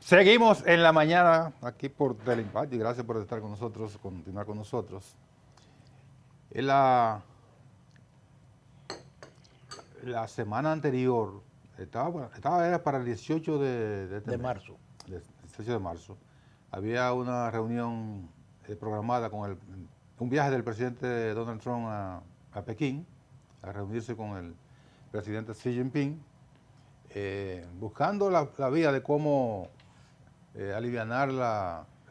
Seguimos en la mañana aquí por Teleimpacto y gracias por estar con nosotros, continuar con nosotros. En la semana anterior, era para el 18 de este de mes, marzo. 18 de marzo, había una reunión programada con un viaje del presidente Donald Trump a Pekín, a reunirse con el presidente Xi Jinping, buscando la vía de cómo alivianar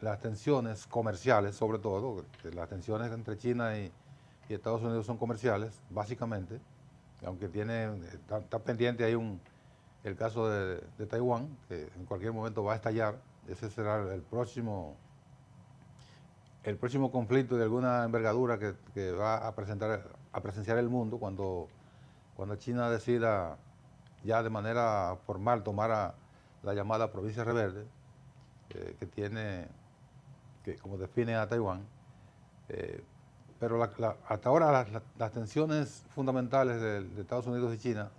las tensiones comerciales, sobre todo, que las tensiones entre China y Estados Unidos son comerciales, básicamente, aunque está pendiente ahí el caso de Taiwán, que en cualquier momento va a estallar. Ese será el próximo conflicto de alguna envergadura que va a presenciar el mundo cuando China decida ya de manera formal tomar la llamada provincia rebelde, que como define a Taiwán. Pero hasta ahora las tensiones fundamentales de Estados Unidos y China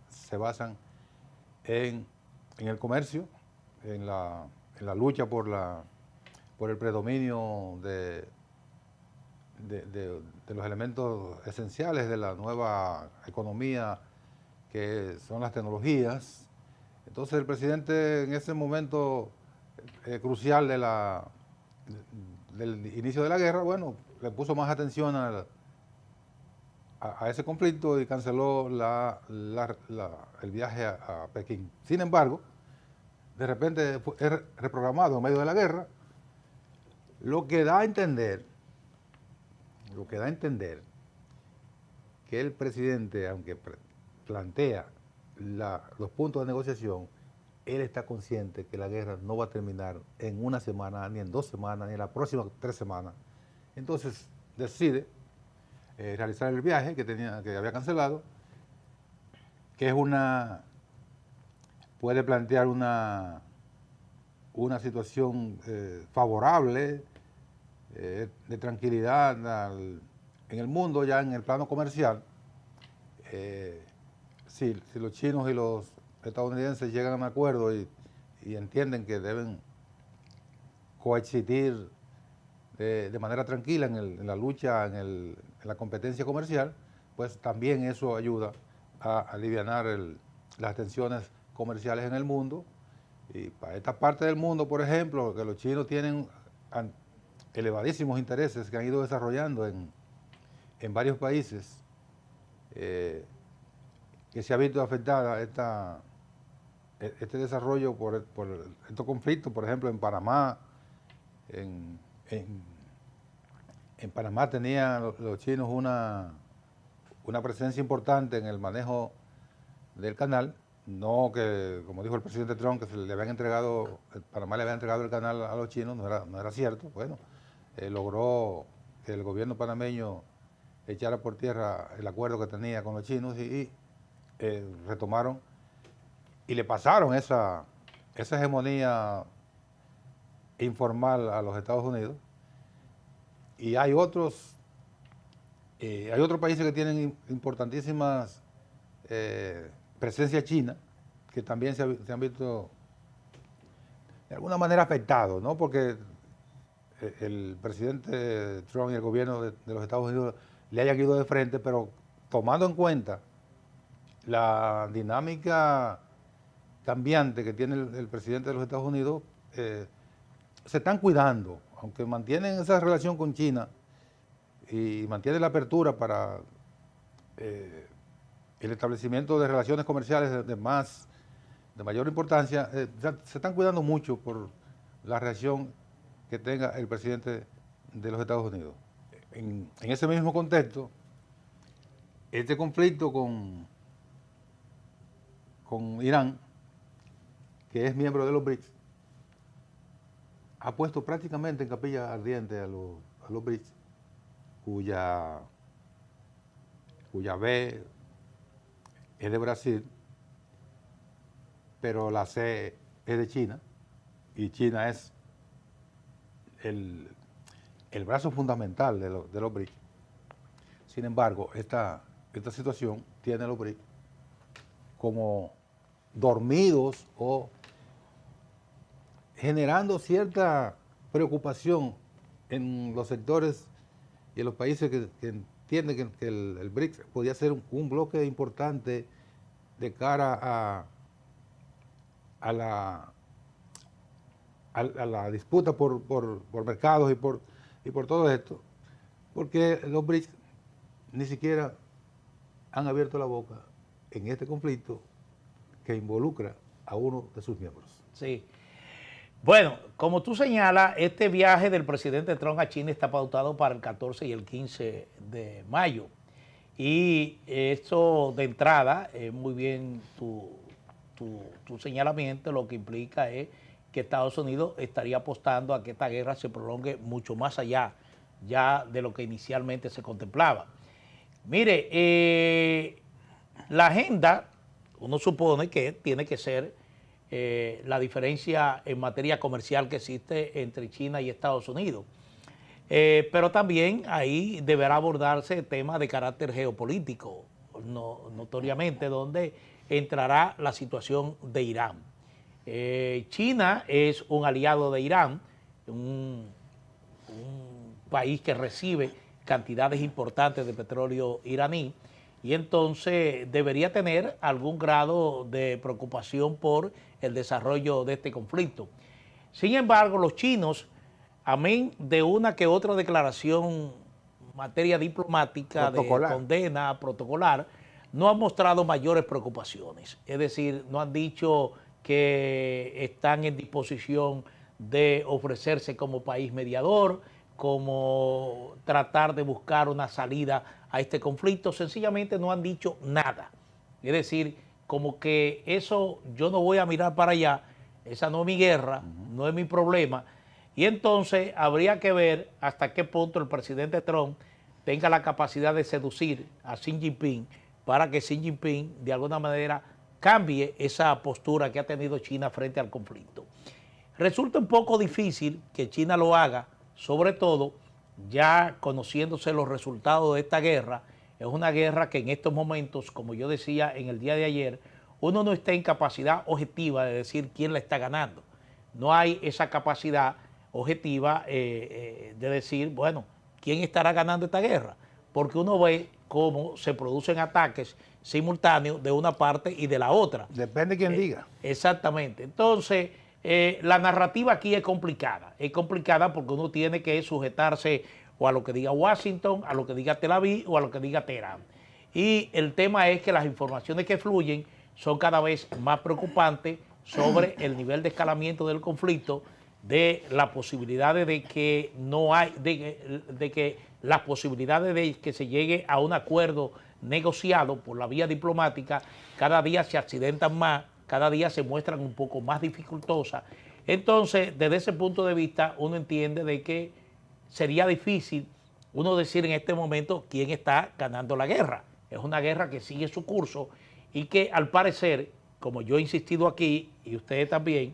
se basan en el comercio, en la lucha por el predominio de los elementos esenciales de la nueva economía, que son las tecnologías. Entonces el presidente en ese momento crucial del inicio de la guerra, bueno, le puso más atención a ese conflicto y canceló el viaje a Pekín. Sin embargo, de repente es reprogramado en medio de la guerra, lo que da a entender que el presidente, aunque plantea los puntos de negociación, él está consciente que la guerra no va a terminar en una semana, ni en 2 semanas, ni en las próximas 3 semanas. Entonces decide realizar el viaje que había cancelado, que puede plantear una situación favorable, de tranquilidad en el mundo, ya en el plano comercial. Si los chinos y los estadounidenses llegan a un acuerdo y entienden que deben coexistir de manera tranquila en la lucha, en la competencia comercial, pues también eso ayuda a alivianar las tensiones comerciales en el mundo. Y para esta parte del mundo, por ejemplo, que los chinos tienen elevadísimos intereses que han ido desarrollando en varios países, que se ha visto afectada este desarrollo por estos conflictos. Por ejemplo, en Panamá, en Panamá tenían los chinos una presencia importante en el manejo del canal. No que, como dijo el presidente Trump, que Panamá le había entregado el canal a los chinos, no era cierto. Bueno, logró que el gobierno panameño echara por tierra el acuerdo que tenía con los chinos y retomaron y le pasaron esa hegemonía informal a los Estados Unidos. Y hay otros países que tienen importantísimas presencia china, que también se han visto de alguna manera afectados, ¿no? Porque el presidente Trump y el gobierno de los Estados Unidos le hayan ido de frente, pero tomando en cuenta la dinámica cambiante que tiene el presidente de los Estados Unidos, se están cuidando, aunque mantienen esa relación con China y mantienen la apertura para el establecimiento de relaciones comerciales de mayor importancia. Se están cuidando mucho por la reacción que tenga el presidente de los Estados Unidos. En ese mismo contexto, este conflicto con Irán, que es miembro de los BRICS, ha puesto prácticamente en capilla ardiente a los BRICS, cuya B es de Brasil, pero la C es de China, y China es el brazo fundamental de los BRICS. Sin embargo, esta situación tiene a los BRICS como dormidos o generando cierta preocupación en los sectores y en los países que entienden que el BRICS podía ser un bloque importante de cara a la disputa por mercados y por todo esto, porque los BRICS ni siquiera han abierto la boca en este conflicto que involucra a uno de sus miembros. Sí. Bueno, como tú señalas, este viaje del presidente Trump a China está pautado para el 14 y el 15 de mayo. Y eso de entrada, muy bien tu señalamiento, lo que implica es que Estados Unidos estaría apostando a que esta guerra se prolongue mucho más allá ya de lo que inicialmente se contemplaba. Mire, la agenda, uno supone que tiene que ser la diferencia en materia comercial que existe entre China y Estados Unidos. Pero también ahí deberá abordarse temas de carácter geopolítico, notoriamente, donde entrará la situación de Irán. China es un aliado de Irán, un país que recibe cantidades importantes de petróleo iraní, y entonces debería tener algún grado de preocupación por el desarrollo de este conflicto. Sin embargo, los chinos, amén de una que otra declaración en materia diplomática, de condena protocolar, no han mostrado mayores preocupaciones. Es decir, no han dicho que están en disposición de ofrecerse como país mediador, como tratar de buscar una salida a este conflicto. Sencillamente no han dicho nada. Es decir, como que eso, yo no voy a mirar para allá, esa no es mi guerra, no es mi problema. Y entonces habría que ver hasta qué punto el presidente Trump tenga la capacidad de seducir a Xi Jinping para que Xi Jinping de alguna manera cambie esa postura que ha tenido China frente al conflicto. Resulta un poco difícil que China lo haga, sobre todo ya conociéndose los resultados de esta guerra. Es una guerra que en estos momentos, como yo decía en el día de ayer, uno no está en capacidad objetiva de decir quién la está ganando. No hay esa capacidad objetiva de decir, bueno, ¿quién estará ganando esta guerra? Porque uno ve cómo se producen ataques simultáneos de una parte y de la otra. Depende de quién diga. Exactamente. Entonces, la narrativa aquí es complicada. Es complicada porque uno tiene que sujetarse o a lo que diga Washington, a lo que diga Tel Aviv o a lo que diga Teherán. Y el tema es que las informaciones que fluyen son cada vez más preocupantes sobre el nivel de escalamiento del conflicto, de las posibilidades de que no hay, de que las posibilidades de que se llegue a un acuerdo negociado por la vía diplomática cada día se accidentan más, cada día se muestran un poco más dificultosas. Entonces, desde ese punto de vista, uno entiende de que sería difícil uno decir en este momento quién está ganando la guerra. Es una guerra que sigue su curso y que al parecer, como yo he insistido aquí y ustedes también,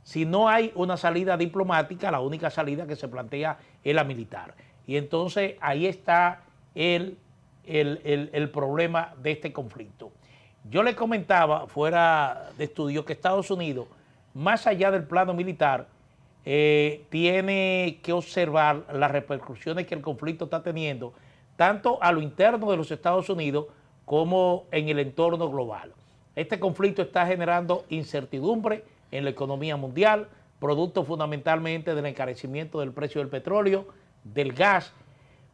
si no hay una salida diplomática, la única salida que se plantea es la militar. Y entonces ahí está el problema de este conflicto. Yo le comentaba fuera de estudio que Estados Unidos, más allá del plano militar, tiene que observar las repercusiones que el conflicto está teniendo, tanto a lo interno de los Estados Unidos como en el entorno global. Este conflicto está generando incertidumbre en la economía mundial, producto fundamentalmente del encarecimiento del precio del petróleo, del gas,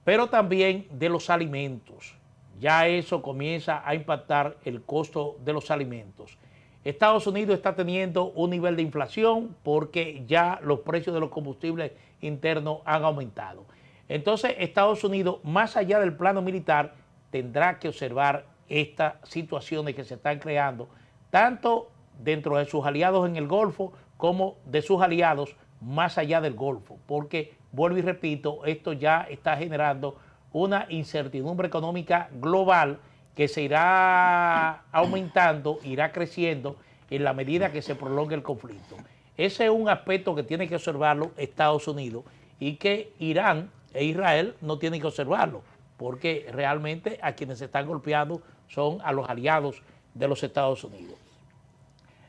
pero también de los alimentos. Ya eso comienza a impactar el costo de los alimentos. Estados Unidos está teniendo un nivel de inflación porque ya los precios de los combustibles internos han aumentado. Entonces, Estados Unidos, más allá del plano militar, tendrá que observar estas situaciones que se están creando, tanto dentro de sus aliados en el Golfo como de sus aliados más allá del Golfo, porque, vuelvo y repito, esto ya está generando una incertidumbre económica global que se irá aumentando, irá creciendo en la medida que se prolongue el conflicto. Ese es un aspecto que tiene que observarlo Estados Unidos y que Irán e Israel no tienen que observarlo, porque realmente a quienes se están golpeando son a los aliados de los Estados Unidos.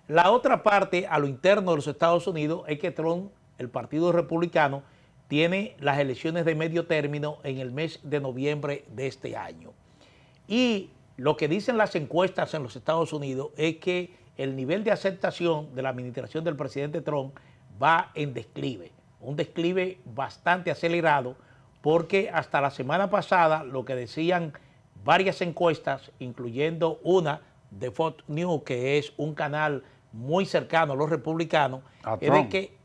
La otra parte, a lo interno de los Estados Unidos, es que Trump, el Partido Republicano, tiene las elecciones de medio término en el mes de noviembre de este año. Y lo que dicen las encuestas en los Estados Unidos es que el nivel de aceptación de la administración del presidente Trump va en declive, un declive bastante acelerado, porque hasta la semana pasada lo que decían varias encuestas, incluyendo una de Fox News, que es un canal muy cercano a los republicanos, es de que,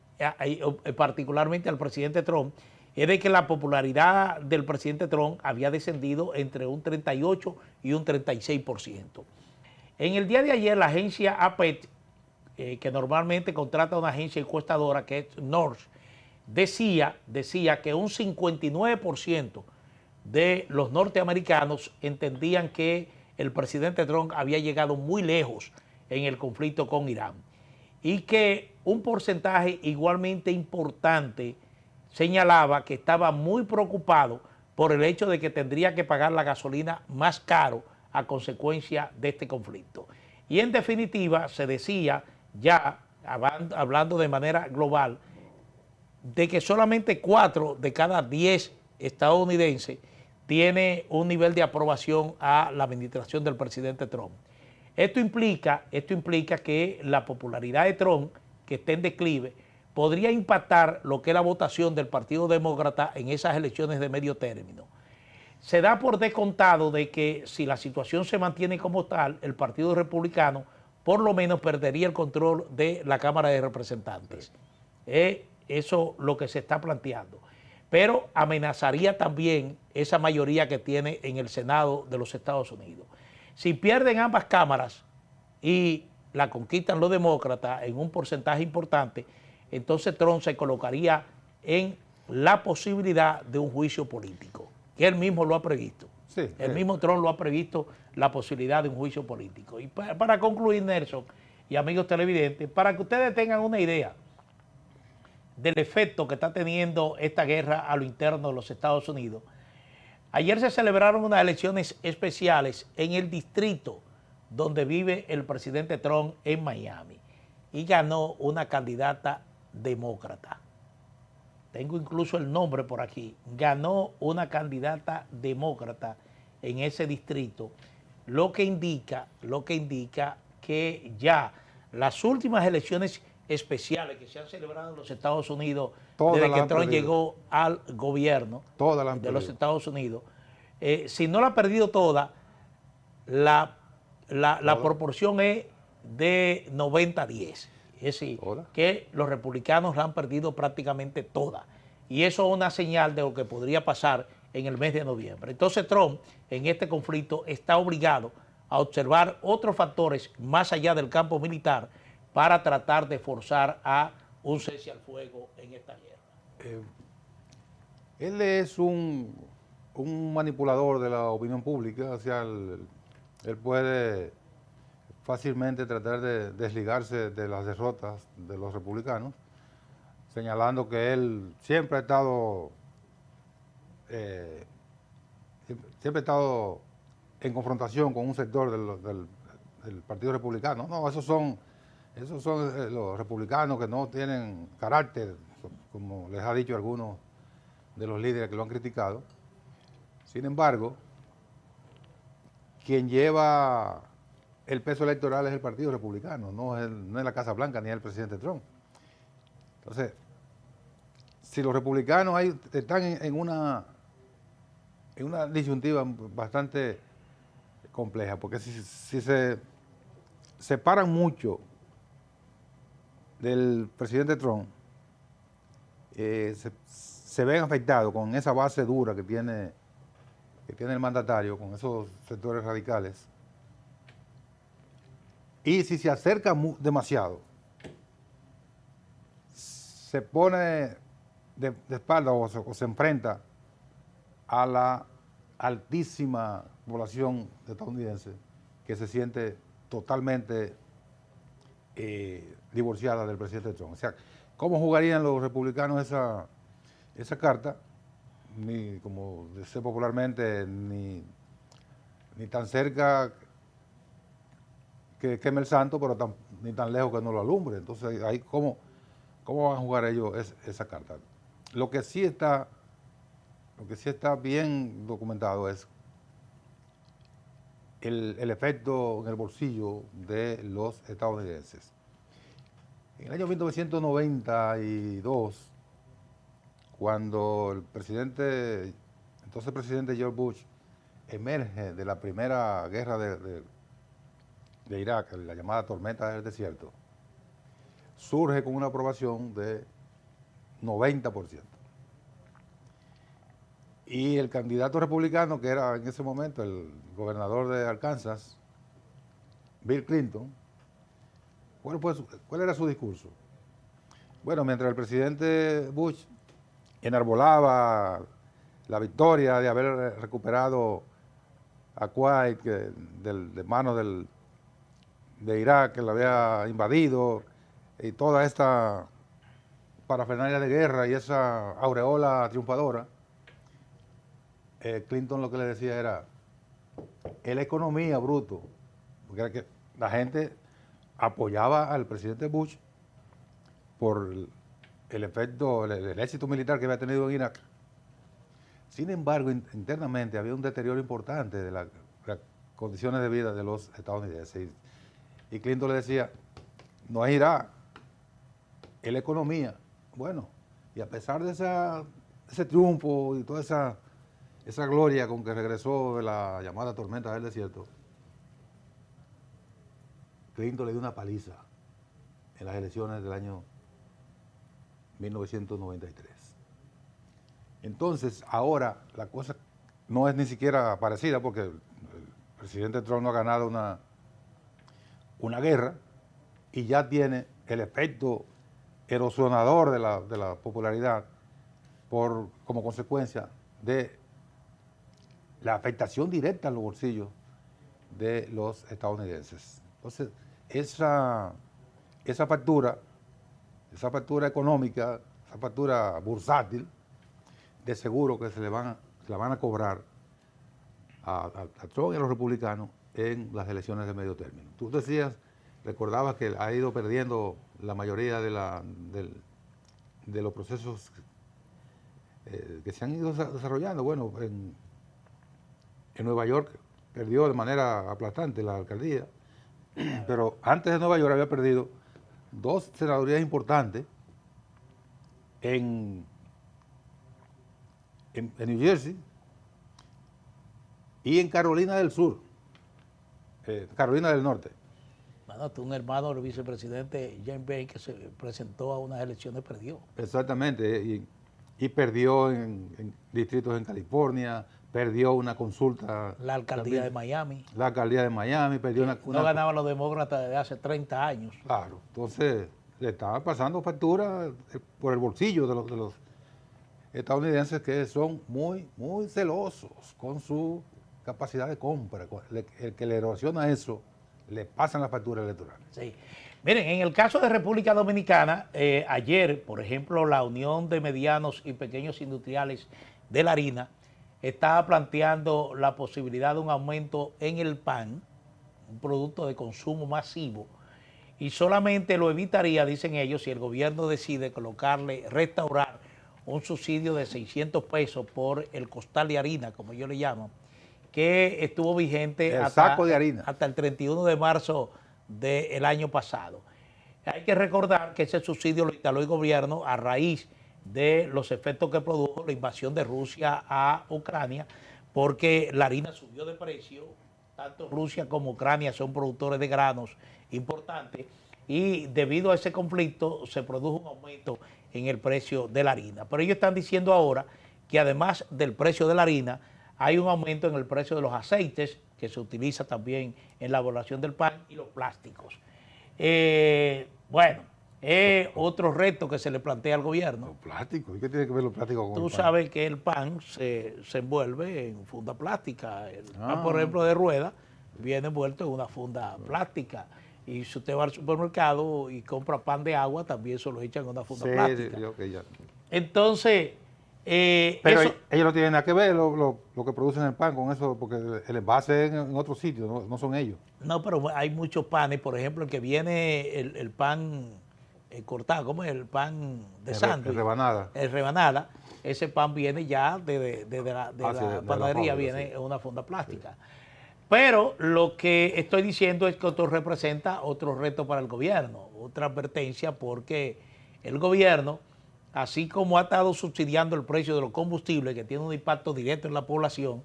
particularmente al presidente Trump, es de que la popularidad del presidente Trump había descendido entre un 38 y un 36%. En el día de ayer, la agencia AP, que normalmente contrata una agencia encuestadora, que es North, decía que un 59% de los norteamericanos entendían que el presidente Trump había llegado muy lejos en el conflicto con Irán y que un porcentaje igualmente importante señalaba que estaba muy preocupado por el hecho de que tendría que pagar la gasolina más caro a consecuencia de este conflicto. Y en definitiva se decía, ya hablando de manera global, de que solamente 4 de cada 10 estadounidenses tiene un nivel de aprobación a la administración del presidente Trump. Esto implica que la popularidad de Trump, que está en declive, podría impactar lo que es la votación del Partido Demócrata en esas elecciones de medio término. Se da por descontado de que si la situación se mantiene como tal, el Partido Republicano por lo menos perdería el control de la Cámara de Representantes. Eso es lo que se está planteando. Pero amenazaría también esa mayoría que tiene en el Senado de los Estados Unidos. Si pierden ambas cámaras y la conquistan los demócratas en un porcentaje importante, entonces Trump se colocaría en la posibilidad de un juicio político, que él mismo lo ha previsto. Sí, el mismo Trump lo ha previsto, la posibilidad de un juicio político. Y para concluir, Nelson y amigos televidentes, para que ustedes tengan una idea del efecto que está teniendo esta guerra a lo interno de los Estados Unidos, ayer se celebraron unas elecciones especiales en el distrito donde vive el presidente Trump en Miami y ganó una candidata demócrata. Tengo incluso el nombre por aquí. Ganó una candidata demócrata en ese distrito, lo que indica que ya las últimas elecciones especiales que se han celebrado en los Estados Unidos desde que Trump llegó al gobierno de los Estados Unidos, si no la ha perdido toda, la proporción es de 90-10. Es decir, que los republicanos la han perdido prácticamente toda. Y eso es una señal de lo que podría pasar en el mes de noviembre. Entonces Trump en este conflicto está obligado a observar otros factores más allá del campo militar para tratar de forzar a un cese al fuego en esta guerra. Él es un manipulador de la opinión pública, o sea, él puede fácilmente tratar de desligarse de las derrotas de los republicanos, señalando que él siempre ha estado en confrontación con un sector del Partido Republicano. No, esos son los republicanos que no tienen carácter, como les ha dicho algunos de los líderes que lo han criticado. Sin embargo, quien lleva el peso electoral es el Partido Republicano, no es la Casa Blanca ni el presidente Trump. Entonces, si los republicanos están en una disyuntiva bastante compleja, porque si se separan mucho del presidente Trump, se ven afectados con esa base dura que tiene el mandatario, con esos sectores radicales. Y si se acerca demasiado, se pone de espalda o se enfrenta a la altísima población estadounidense que se siente totalmente divorciada del presidente Trump. O sea, ¿cómo jugarían los republicanos esa carta? Ni, como dice popularmente, ni tan cerca que queme el santo, pero ni tan lejos que no lo alumbre. Entonces, ahí ¿cómo van a jugar ellos esa carta? Lo que sí está bien documentado es el efecto en el bolsillo de los estadounidenses. En el año 1992, cuando entonces el presidente George Bush, emerge de la primera guerra de Irak, la llamada tormenta del desierto, surge con una aprobación de 90%. Y el candidato republicano, que era en ese momento el gobernador de Arkansas, Bill Clinton, ¿cuál era su discurso? Bueno, mientras el presidente Bush enarbolaba la victoria de haber recuperado a Kuwait de manos de Irak, que lo había invadido, y toda esta parafernalia de guerra y esa aureola triunfadora, Clinton lo que le decía era, es la economía, bruto, porque era que la gente apoyaba al presidente Bush por el efecto, el éxito militar que había tenido en Irak. Sin embargo, internamente había un deterioro importante de las condiciones de vida de los estadounidenses. Y Clinton le decía, no es Irak, es la economía. Bueno, y a pesar de ese triunfo y toda esa gloria con que regresó de la llamada tormenta del desierto, Clinton le dio una paliza en las elecciones del año 1993. Entonces, ahora la cosa no es ni siquiera parecida porque el presidente Trump no ha ganado una guerra y ya tiene el efecto erosionador de la popularidad como consecuencia de la afectación directa a los bolsillos de los estadounidenses. Entonces, esa factura económica, esa factura bursátil, de seguro que se la van a cobrar a Trump y a los republicanos en las elecciones de medio término. Tú recordabas que ha ido perdiendo la mayoría de los procesos que se han ido desarrollando. Bueno, en Nueva York perdió de manera aplastante la alcaldía, pero antes de Nueva York había perdido 2 senadurías importantes en New Jersey y en Carolina del Sur, Carolina del Norte. Bueno, un hermano del vicepresidente James Bain que se presentó a unas elecciones perdió. Exactamente, y perdió en distritos en California, perdió una consulta. La alcaldía de Miami. La alcaldía de Miami, perdió una no ganaban los demócratas desde hace 30 años. Claro, entonces le estaba pasando factura por el bolsillo de los estadounidenses, que son muy, muy celosos con su capacidad de compra. El que le erosiona eso, le pasan la factura electoral. Sí. Miren, en el caso de República Dominicana, ayer, por ejemplo, la Unión de Medianos y Pequeños Industriales de la Harina estaba planteando la posibilidad de un aumento en el pan, un producto de consumo masivo, y solamente lo evitaría, dicen ellos, si el gobierno decide restaurar un subsidio de 600 pesos por el costal de harina, como ellos le llaman, que estuvo vigente saco de harina hasta el 31 de marzo del año pasado. Hay que recordar que ese subsidio lo instaló el gobierno a raíz de los efectos que produjo la invasión de Rusia a Ucrania, porque la harina subió de precio, tanto Rusia como Ucrania son productores de granos importantes, y debido a ese conflicto se produjo un aumento en el precio de la harina. Pero ellos están diciendo ahora que además del precio de la harina, hay un aumento en el precio de los aceites, que se utiliza también en la elaboración del pan, y los plásticos. Bueno, es otro reto que se le plantea al gobierno. Los plásticos, ¿y qué tiene que ver los plásticos con el pan? Tú sabes que el pan se envuelve en funda plástica. El pan, por ejemplo, de rueda, viene envuelto en una funda plástica. Y si usted va al supermercado y compra pan de agua, también se lo echan en una funda plástica. Sí, okay, ya. Entonces, Pero ellos no tienen nada que ver lo que producen el pan con eso, porque el envase es en otro sitio, no son ellos. No, pero hay muchos panes, por ejemplo, el que viene el pan cortado, ¿cómo es? El pan de sándwich. El rebanada. El rebanada, ese pan viene ya de la panadería, viene en una funda plástica. Sí. Pero lo que estoy diciendo es que esto representa otro reto para el gobierno, otra advertencia, porque el gobierno, así como ha estado subsidiando el precio de los combustibles, que tiene un impacto directo en la población,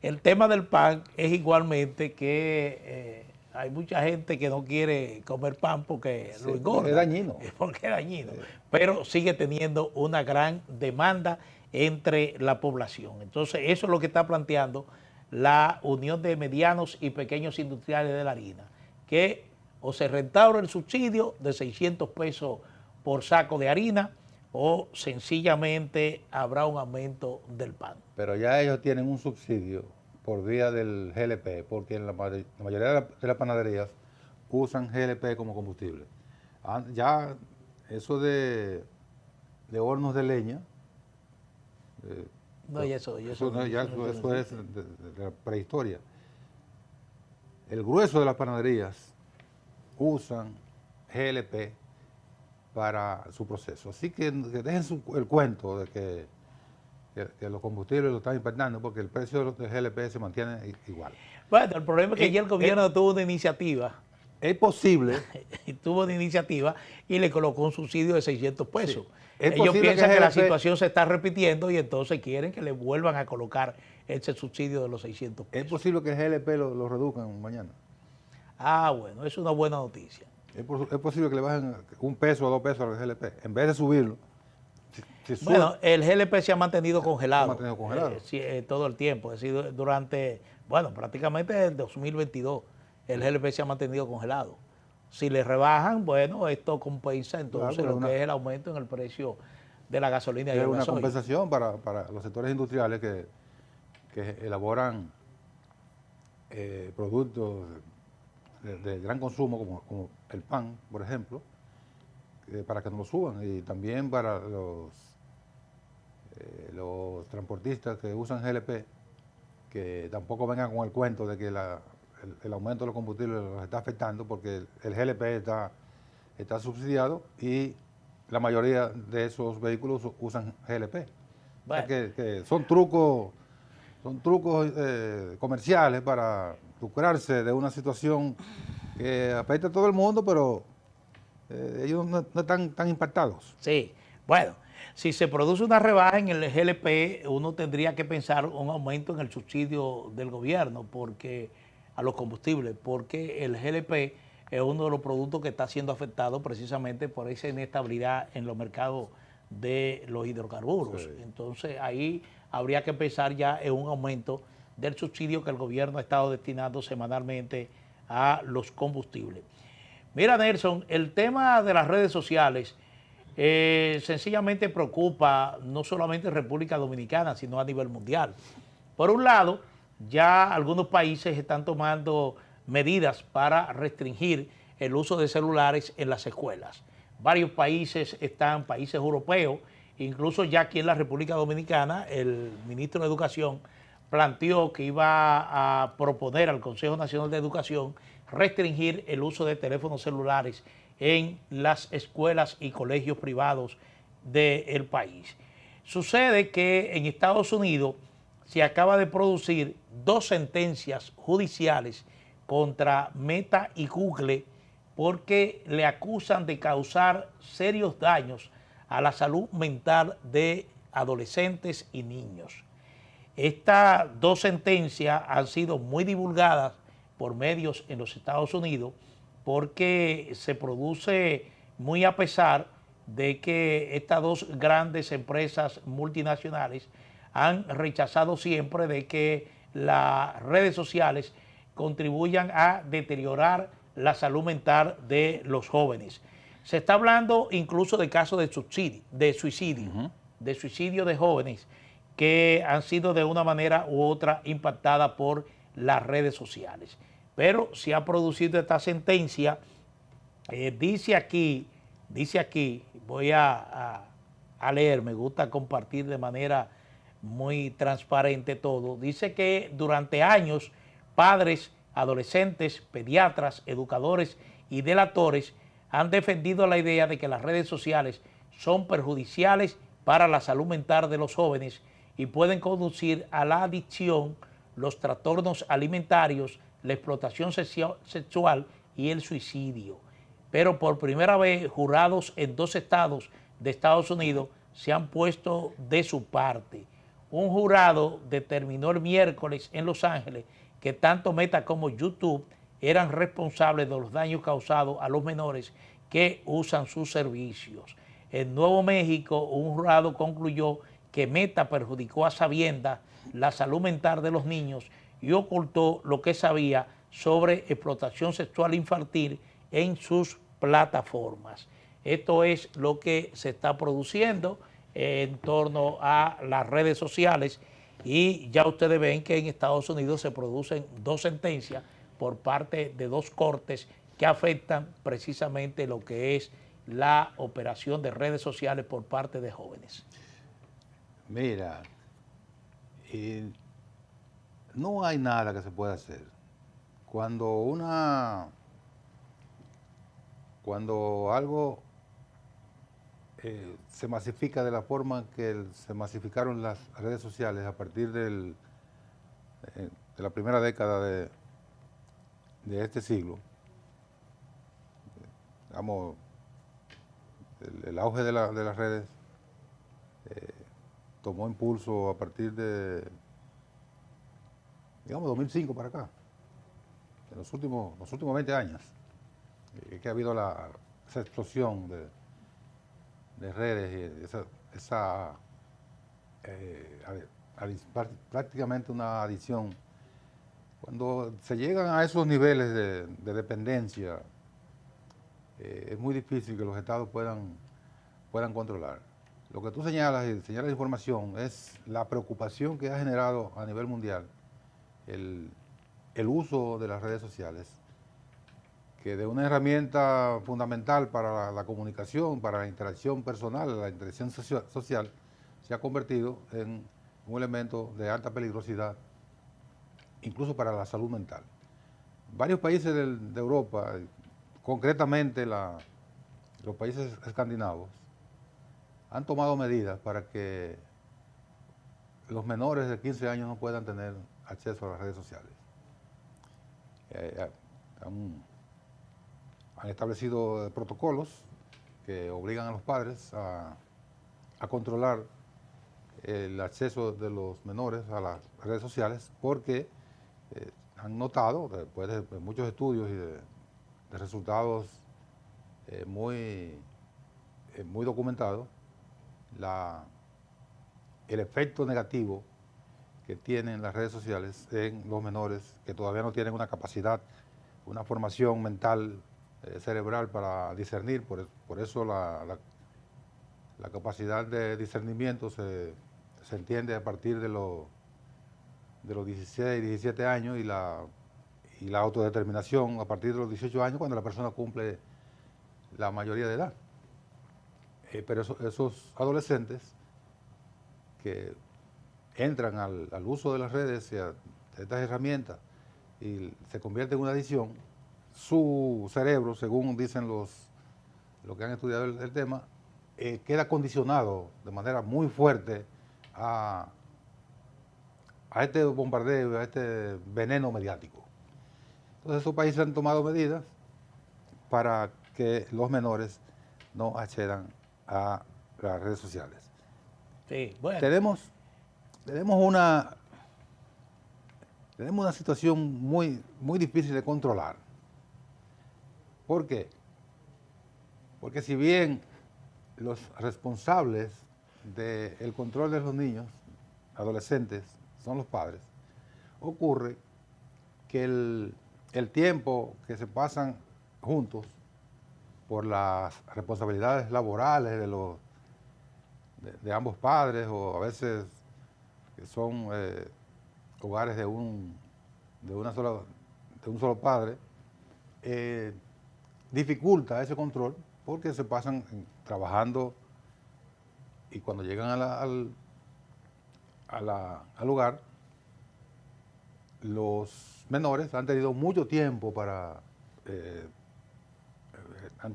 el tema del pan es igualmente que hay mucha gente que no quiere comer pan porque lo engorda. Es dañino. Porque es dañino. Pero sigue teniendo una gran demanda entre la población. Entonces, eso es lo que está planteando la Unión de Medianos y Pequeños Industriales de la Harina, que o se restaura el subsidio de 600 pesos por saco de harina, o sencillamente habrá un aumento del pan. Pero ya ellos tienen un subsidio por vía del GLP, porque la mayoría de las panaderías usan GLP como combustible. Ya eso de hornos de leña, eso es de la prehistoria. El grueso de las panaderías usan GLP para su proceso. Así que dejen el cuento de que los combustibles lo están impactando, porque el precio del GLP se mantiene igual. Bueno, el problema es que ya el gobierno tuvo una iniciativa. Es posible. Tuvo una iniciativa y le colocó un subsidio de 600 pesos. Sí. Ellos piensan que la situación se está repitiendo y entonces quieren que le vuelvan a colocar ese subsidio de los 600 pesos. ¿Es posible que el GLP lo reduzcan mañana? Ah, bueno, es una buena noticia. Es posible que le bajen 1 peso o 2 pesos al GLP, en vez de subirlo. Bueno, el GLP se ha mantenido congelado. Todo el tiempo. Es decir, durante, prácticamente el 2022, el GLP se ha mantenido congelado. Si le rebajan, bueno, esto compensa entonces lo que es el aumento en el precio de la gasolina y el gasoil. Es una compensación para los sectores industriales que elaboran productos de gran consumo, como el pan, por ejemplo, para que no lo suban, y también para los transportistas que usan GLP, que tampoco vengan con el cuento de que el aumento de los combustibles los está afectando, porque el GLP está subsidiado y la mayoría de esos vehículos usan GLP. Bueno. O sea que son trucos comerciales para lucrarse de una situación que afecta a todo el mundo, pero ellos no están tan impactados. Sí, bueno, si se produce una rebaja en el GLP, uno tendría que pensar un aumento en el subsidio del gobierno a los combustibles, porque el GLP es uno de los productos que está siendo afectado precisamente por esa inestabilidad en los mercados de los hidrocarburos. Sí. Entonces ahí habría que pensar ya en un aumento del subsidio que el gobierno ha estado destinando semanalmente a los combustibles. Mira, Nelson, el tema de las redes sociales sencillamente preocupa no solamente en República Dominicana, sino a nivel mundial. Por un lado, ya algunos países están tomando medidas para restringir el uso de celulares en las escuelas. Varios países países europeos, incluso ya aquí en la República Dominicana, el ministro de Educación planteó que iba a proponer al Consejo Nacional de Educación restringir el uso de teléfonos celulares en las escuelas y colegios privados del país. Sucede que en Estados Unidos se acaba de producir 2 sentencias judiciales contra Meta y Google porque le acusan de causar serios daños a la salud mental de adolescentes y niños. Estas 2 sentencias han sido muy divulgadas por medios en los Estados Unidos porque se produce muy a pesar de que estas 2 grandes empresas multinacionales han rechazado siempre de que las redes sociales contribuyan a deteriorar la salud mental de los jóvenes. Se está hablando incluso de casos de suicidio de jóvenes que han sido de una manera u otra impactadas por las redes sociales. Pero se ha producido esta sentencia, dice aquí, voy a a leer, me gusta compartir de manera muy transparente todo. Dice que durante años padres, adolescentes, pediatras, educadores y delatores han defendido la idea de que las redes sociales son perjudiciales para la salud mental de los jóvenes y pueden conducir a la adicción, los trastornos alimentarios, la explotación sexual y el suicidio. Pero por primera vez, jurados en 2 estados de Estados Unidos se han puesto de su parte. Un jurado determinó el miércoles en Los Ángeles que tanto Meta como YouTube eran responsables de los daños causados a los menores que usan sus servicios. En Nuevo México, un jurado concluyó que Meta perjudicó a sabiendas la salud mental de los niños y ocultó lo que sabía sobre explotación sexual infantil en sus plataformas. Esto es lo que se está produciendo en torno a las redes sociales y ya ustedes ven que en Estados Unidos se producen 2 sentencias por parte de 2 cortes que afectan precisamente lo que es la operación de redes sociales por parte de jóvenes. Mira, no hay nada que se pueda hacer. Cuando algo se masifica de la forma que se masificaron las redes sociales a partir de la primera década de este siglo, digamos, el auge de las redes tomó impulso a partir de, digamos, 2005 para acá, en los últimos 20 años, que ha habido esa explosión de redes y prácticamente una adicción. Cuando se llegan a esos niveles de dependencia, es muy difícil que los estados puedan controlar. Lo que tú señalas información es la preocupación que ha generado a nivel mundial el uso de las redes sociales, que de una herramienta fundamental para la comunicación, para la interacción personal, la interacción social, se ha convertido en un elemento de alta peligrosidad, incluso para la salud mental. Varios países de Europa, concretamente los países escandinavos, han tomado medidas para que los menores de 15 años no puedan tener acceso a las redes sociales. Han establecido protocolos que obligan a los padres a controlar el acceso de los menores a las redes sociales porque han notado, después de muchos estudios y de resultados muy documentados, el efecto negativo que tienen las redes sociales en los menores que todavía no tienen una capacidad, una formación mental, cerebral para discernir. Por eso la capacidad de discernimiento se entiende a partir de los 16, 17 años y la autodeterminación a partir de los 18 años cuando la persona cumple la mayoría de edad. Pero esos adolescentes que entran al uso de las redes y a estas herramientas y se convierte en una adicción, su cerebro, según dicen los que han estudiado el tema, queda condicionado de manera muy fuerte a este bombardeo, a este veneno mediático. Entonces esos países han tomado medidas para que los menores no accedan a las redes sociales. Sí, bueno. Tenemos una situación muy difícil de controlar. ¿Por qué? Porque si bien los responsables del control de los niños, adolescentes, son los padres, ocurre que el tiempo que se pasan juntos por las responsabilidades laborales de ambos padres, o a veces que son hogares de un solo padre, dificulta ese control porque se pasan trabajando y cuando llegan al lugar, los menores han tenido mucho tiempo para, eh, han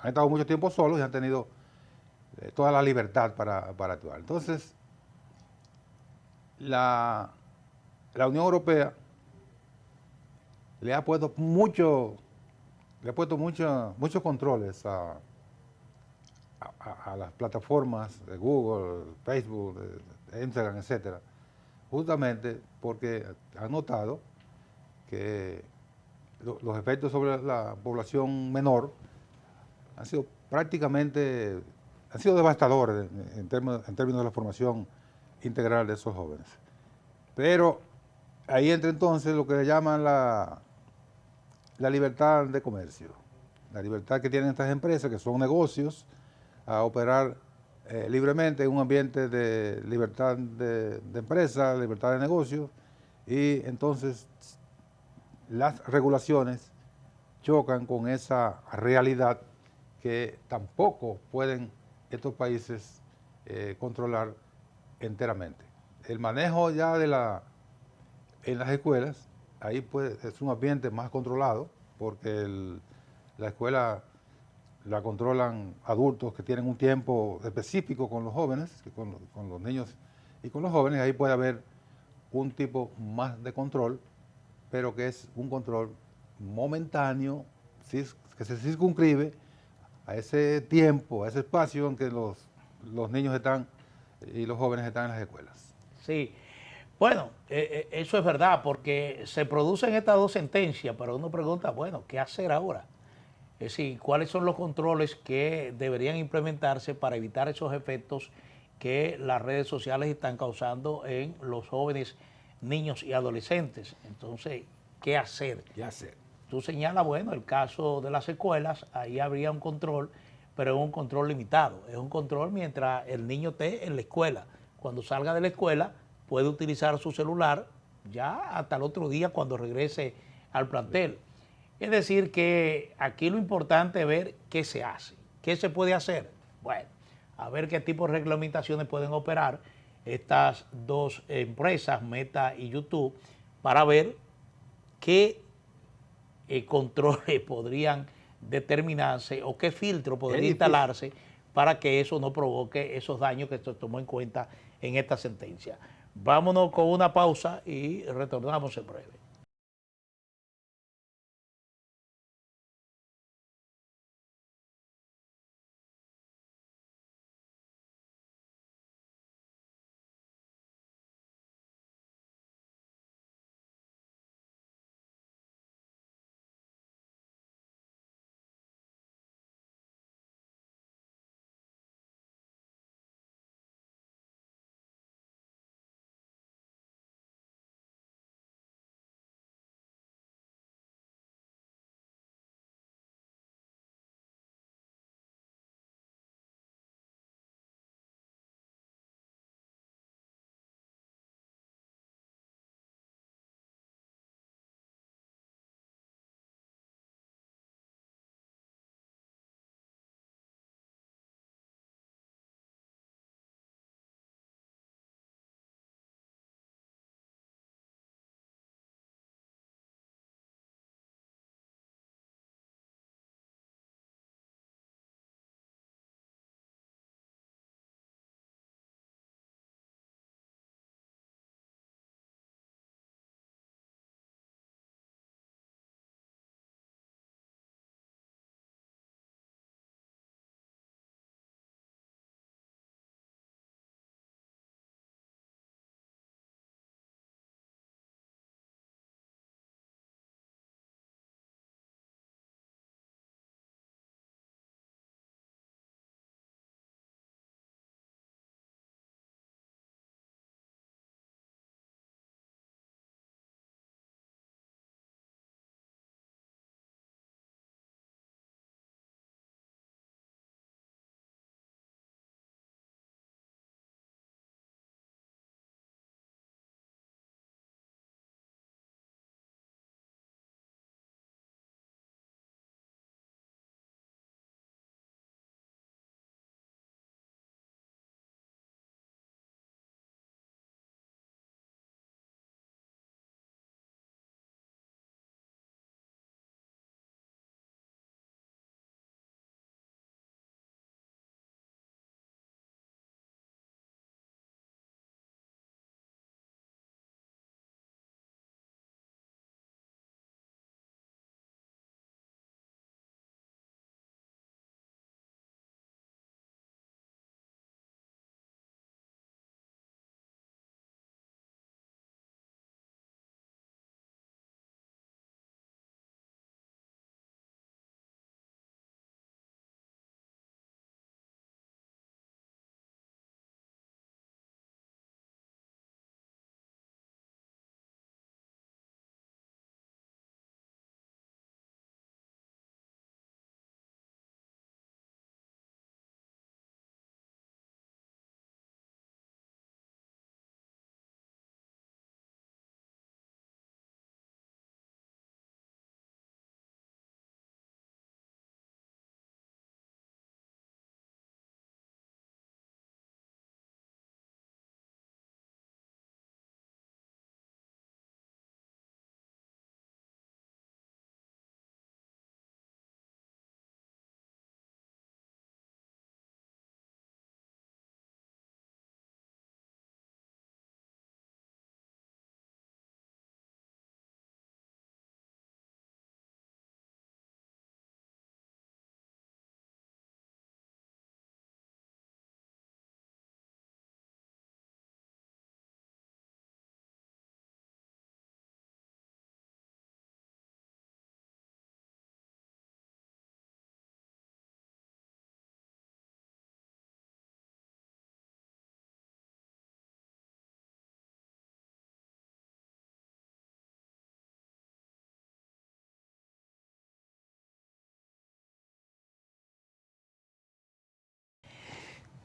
estado mucho tiempo solos y han tenido toda la libertad para actuar. Entonces, la, la Unión Europea le ha puesto muchos controles a las plataformas de Google, Facebook, de Instagram, etcétera, justamente porque han notado que los efectos sobre la población menor han sido han sido devastadores en términos de la formación integral de esos jóvenes. Pero ahí entra entonces lo que le llaman la libertad de comercio, la libertad que tienen estas empresas, que son negocios, a operar libremente en un ambiente de libertad de empresa, libertad de negocio, y entonces las regulaciones chocan con esa realidad que tampoco pueden estos países controlar enteramente. El manejo ya en las escuelas, ahí pues es un ambiente más controlado, porque la escuela la controlan adultos que tienen un tiempo específico con los jóvenes, con los niños y con los jóvenes. Ahí puede haber un tipo más de control, pero que es un control momentáneo, que se circunscribe a ese tiempo, a ese espacio en que los niños están y los jóvenes están en las escuelas. Sí, bueno, eso es verdad, porque se producen estas dos sentencias, pero uno pregunta, bueno, ¿qué hacer ahora? Es decir, ¿cuáles son los controles que deberían implementarse para evitar esos efectos que las redes sociales están causando en los jóvenes, niños y adolescentes? Entonces, ¿qué hacer? ¿Qué hacer? Tú señalas, bueno, el caso de las escuelas, ahí habría un control, pero es un control limitado. Es un control mientras el niño esté en la escuela. Cuando salga de la escuela, puede utilizar su celular ya hasta el otro día cuando regrese al plantel. Es decir, que aquí lo importante es ver qué se hace, qué se puede hacer. Bueno, a ver qué tipo de reglamentaciones pueden operar estas dos empresas, Meta y YouTube, para ver qué controles podrían determinarse o qué filtro podría instalarse para que eso no provoque esos daños que se tomó en cuenta en esta sentencia. Vámonos con una pausa y retornamos en breve.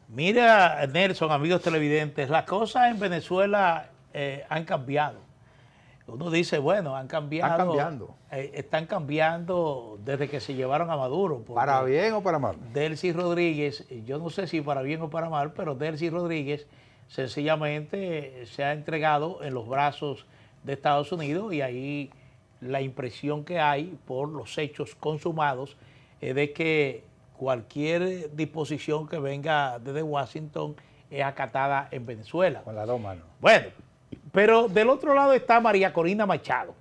Mira, Nelson, amigos televidentes, las cosas en Venezuela han cambiado. Uno dice, bueno, han cambiado. Están cambiando. Están cambiando desde que se llevaron a Maduro. ¿Para bien o para mal? Delcy Rodríguez, yo no sé si para bien o para mal, pero Delcy Rodríguez sencillamente se ha entregado en los brazos de Estados Unidos y ahí la impresión que hay por los hechos consumados es de que cualquier disposición que venga desde Washington es acatada en Venezuela. Con las dos manos. Bueno, pero del otro lado está María Corina Machado,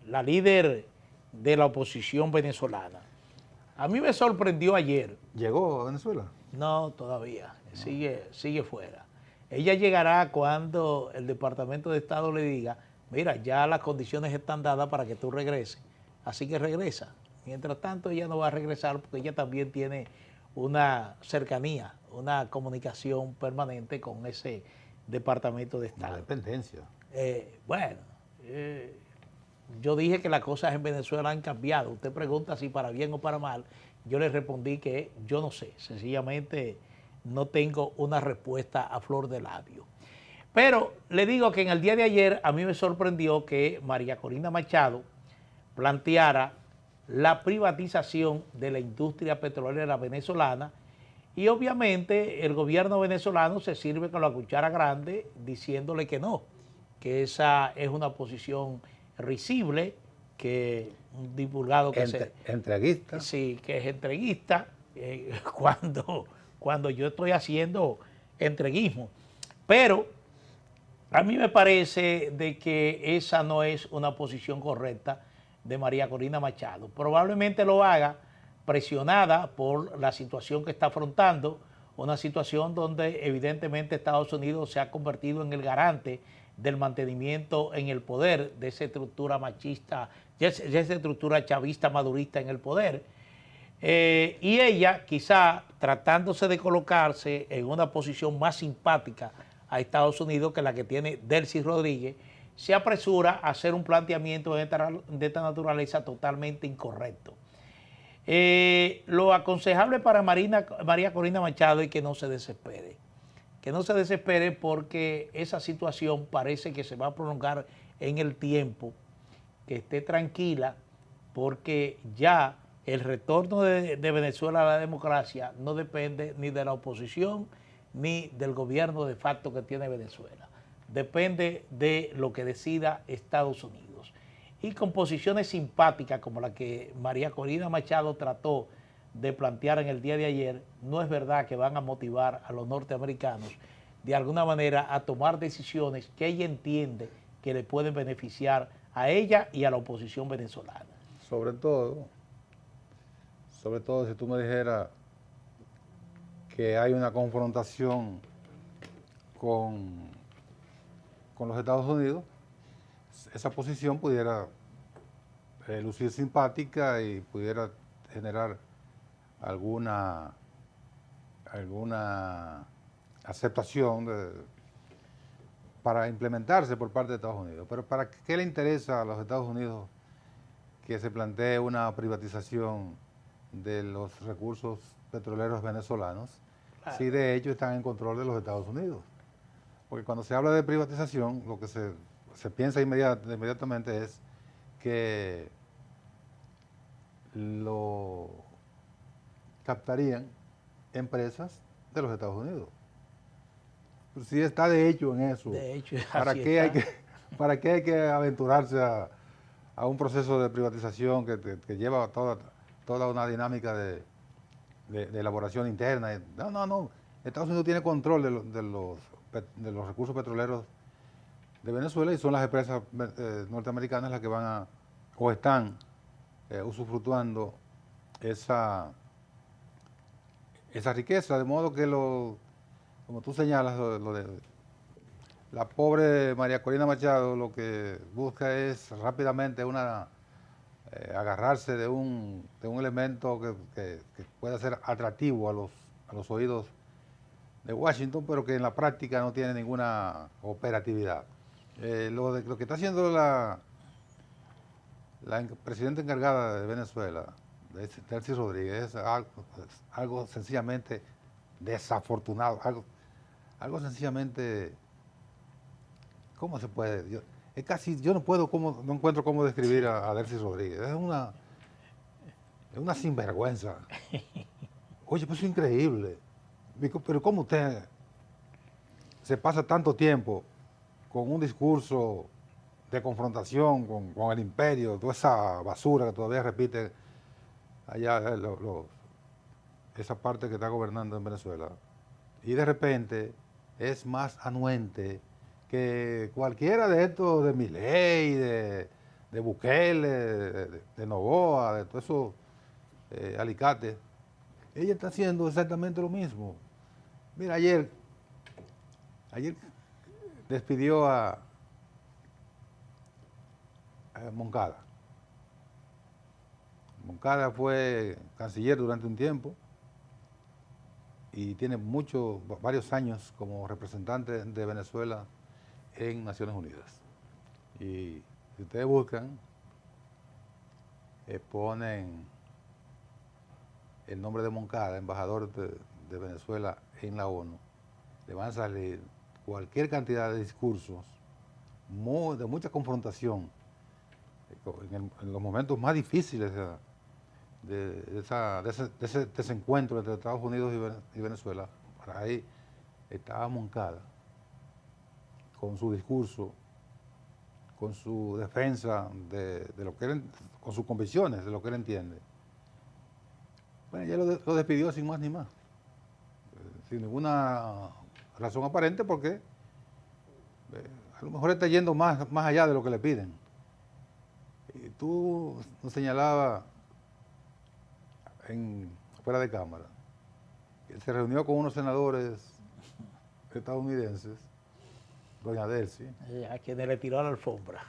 la líder de la oposición venezolana. A mí me sorprendió ayer. ¿Llegó a Venezuela? No, todavía, sigue fuera. Ella llegará cuando el Departamento de Estado le diga, mira, ya las condiciones están dadas para que tú regreses, así que regresa. Mientras tanto, ella no va a regresar porque ella también tiene una cercanía, una comunicación permanente con ese Departamento de Estado. La dependencia. Bueno, yo dije que las cosas en Venezuela han cambiado. Usted pregunta si para bien o para mal. Yo le respondí que yo no sé, sencillamente no tengo una respuesta a flor de labio. Pero le digo que en el día de ayer a mí me sorprendió que María Corina Machado planteara la privatización de la industria petrolera venezolana y obviamente el gobierno venezolano se sirve con la cuchara grande diciéndole que no, que esa es una posición risible, que un divulgado que entreguista. Sí, que es entreguista cuando yo estoy haciendo entreguismo. Pero a mí me parece de que esa no es una posición correcta de María Corina Machado. Probablemente lo haga presionada por la situación que está afrontando, una situación donde evidentemente Estados Unidos se ha convertido en el garante del mantenimiento en el poder de esa estructura machista, de esa estructura chavista madurista en el poder. Y ella, quizá tratándose de colocarse en una posición más simpática a Estados Unidos que la que tiene Delcy Rodríguez, se apresura a hacer un planteamiento de esta naturaleza totalmente incorrecto. Lo aconsejable para María Corina Machado es que no se desespere. Que no se desespere porque esa situación parece que se va a prolongar en el tiempo, que esté tranquila porque ya el retorno de Venezuela a la democracia no depende ni de la oposición ni del gobierno de facto que tiene Venezuela. Depende de lo que decida Estados Unidos. Y con posiciones simpáticas como la que María Corina Machado trató de plantear en el día de ayer, no es verdad que van a motivar a los norteamericanos de alguna manera a tomar decisiones que ella entiende que le pueden beneficiar a ella y a la oposición venezolana. Sobre todo si tú me dijeras que hay una confrontación con los Estados Unidos, esa posición pudiera lucir simpática y pudiera generar alguna aceptación para implementarse por parte de Estados Unidos. Pero ¿para qué le interesa a los Estados Unidos que se plantee una privatización de los recursos petroleros venezolanos, claro, si de hecho están en control de los Estados Unidos? Porque cuando se habla de privatización, lo que se piensa inmediatamente es que lo captarían empresas de los Estados Unidos. Pues si está de hecho en eso, ¿para qué hay que aventurarse a un proceso de privatización que lleva toda una dinámica de elaboración interna? No. Estados Unidos tiene control de los recursos petroleros de Venezuela y son las empresas norteamericanas las que van o están usufructuando esa riqueza, de modo que como tú señalas, la pobre María Corina Machado lo que busca es rápidamente agarrarse de un elemento que pueda ser atractivo a los oídos de Washington, pero que en la práctica no tiene ninguna operatividad. Lo que está haciendo la presidenta encargada de Venezuela, Delcy Rodríguez, es algo sencillamente desafortunado, algo sencillamente, ¿cómo se puede? Es casi, yo no encuentro cómo describir a Delcy Rodríguez. Es una sinvergüenza. Oye, pues es increíble. Pero ¿cómo usted se pasa tanto tiempo con un discurso de confrontación con el imperio, toda esa basura que todavía repite allá esa parte que está gobernando en Venezuela, y de repente es más anuente que cualquiera de estos, de Milei, de Bukele, de Noboa, de todos esos alicates? Ella está haciendo exactamente lo mismo. Mira, ayer despidió a Moncada. Moncada fue canciller durante un tiempo y tiene varios años como representante de Venezuela en Naciones Unidas. Y si ustedes buscan, ponen el nombre de Moncada, embajador de Venezuela en la ONU, le van a salir cualquier cantidad de discursos de mucha confrontación en los momentos más difíciles de ese desencuentro entre Estados Unidos y Venezuela. Por ahí estaba Moncada con su discurso, con su defensa de lo que él, con sus convicciones, de lo que él entiende. Bueno, ya lo despidió sin más ni más, sin ninguna razón aparente, porque a lo mejor está yendo más allá de lo que le piden. Y tú nos señalabas fuera de cámara, él se reunió con unos senadores estadounidenses, doña Delcy, a quienes le tiró la alfombra.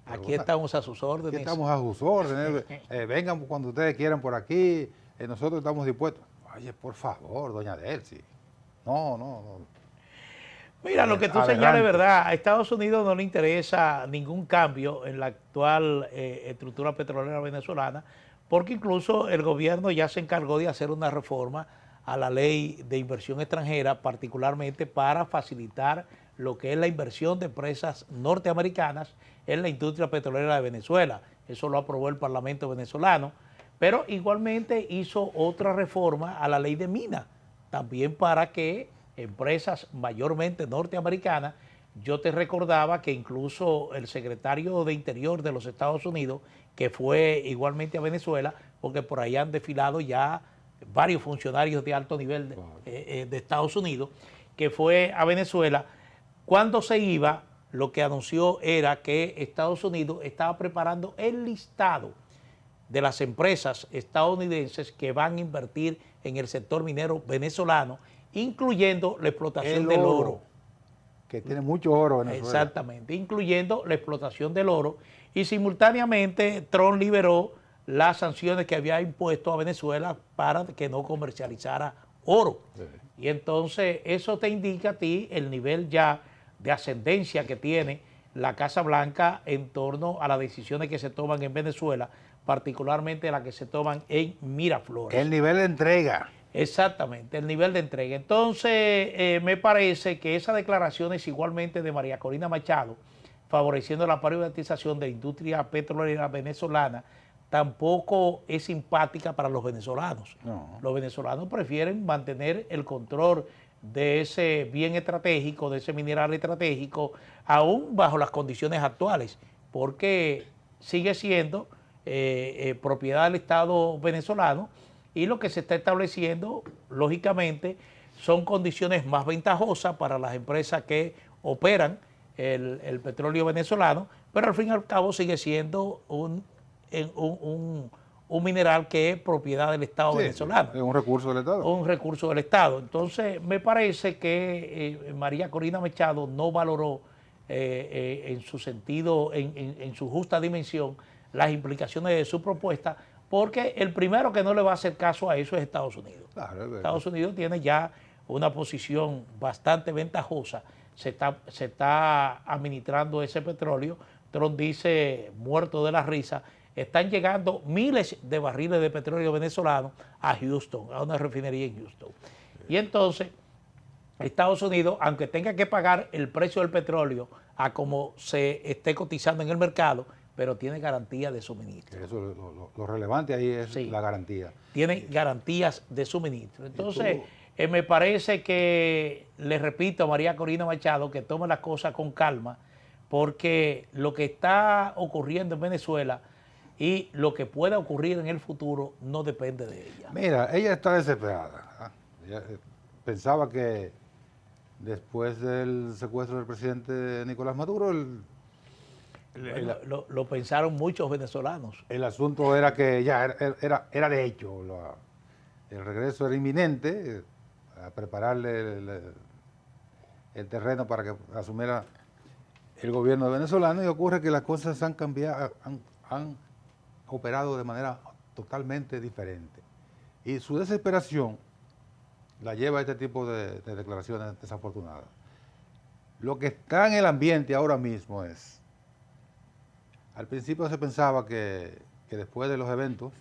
Aquí bueno, estamos a sus órdenes. Aquí estamos a sus órdenes. Vengan cuando ustedes quieran por aquí. Nosotros estamos dispuestos. Oye, por favor, doña Delcy. No. Mira, lo que tú señalas es verdad. A Estados Unidos no le interesa ningún cambio en la actual estructura petrolera venezolana, porque incluso el gobierno ya se encargó de hacer una reforma a la ley de inversión extranjera, particularmente para facilitar lo que es la inversión de empresas norteamericanas en la industria petrolera de Venezuela. Eso lo aprobó el Parlamento venezolano, pero igualmente hizo otra reforma a la ley de minas, también para que empresas mayormente norteamericanas, yo te recordaba que incluso el secretario de Interior de los Estados Unidos, que fue igualmente a Venezuela, porque por ahí han desfilado ya varios funcionarios de alto nivel de Estados Unidos, que fue a Venezuela. Cuando se iba, lo que anunció era que Estados Unidos estaba preparando el listado de las empresas estadounidenses que van a invertir en el sector minero venezolano, incluyendo la explotación del oro. Que tiene mucho oro en Venezuela. Exactamente, incluyendo la explotación del oro. Y simultáneamente Trump liberó las sanciones que había impuesto a Venezuela para que no comercializara oro. Sí. Y entonces eso te indica a ti el nivel ya de ascendencia que tiene la Casa Blanca en torno a las decisiones que se toman en Venezuela, particularmente las que se toman en Miraflores. El nivel de entrega. Exactamente, el nivel de entrega. Entonces, me parece que esas declaraciones igualmente de María Corina Machado, favoreciendo la privatización de la industria petrolera venezolana, tampoco es simpática para los venezolanos. No. Los venezolanos prefieren mantener el control de ese bien estratégico, de ese mineral estratégico, aún bajo las condiciones actuales, porque sigue siendo propiedad del Estado venezolano, y lo que se está estableciendo, lógicamente, son condiciones más ventajosas para las empresas que operan el petróleo venezolano, pero al fin y al cabo sigue siendo un mineral que es propiedad del Estado venezolano. Es un recurso del Estado. Un recurso del Estado. Entonces, me parece que María Corina Machado no valoró en su sentido, en su justa dimensión, las implicaciones de su propuesta, porque el primero que no le va a hacer caso a eso es Estados Unidos. Claro, Estados Unidos tiene ya una posición bastante ventajosa, se está administrando ese petróleo. Trump dice, muerto de la risa, están llegando miles de barriles de petróleo venezolano a Houston, a una refinería en Houston. Y entonces, Estados Unidos, aunque tenga que pagar el precio del petróleo a como se esté cotizando en el mercado, pero tiene garantía de suministro. Eso, lo relevante ahí es la garantía. Tiene garantías de suministro. Entonces, me parece que, le repito a María Corina Machado, que tome las cosas con calma, porque lo que está ocurriendo en Venezuela y lo que pueda ocurrir en el futuro no depende de ella. Mira, ella está desesperada. Ella pensaba que después del secuestro del presidente Nicolás Maduro, Lo pensaron muchos venezolanos. el asunto era que ya era de hecho, el regreso era inminente, a prepararle el terreno para que asumiera el gobierno venezolano, y ocurre que las cosas han cambiado, han operado de manera totalmente diferente. Y su desesperación la lleva a este tipo de declaraciones desafortunadas. Lo que está en el ambiente ahora mismo es, al principio se pensaba que después de los eventos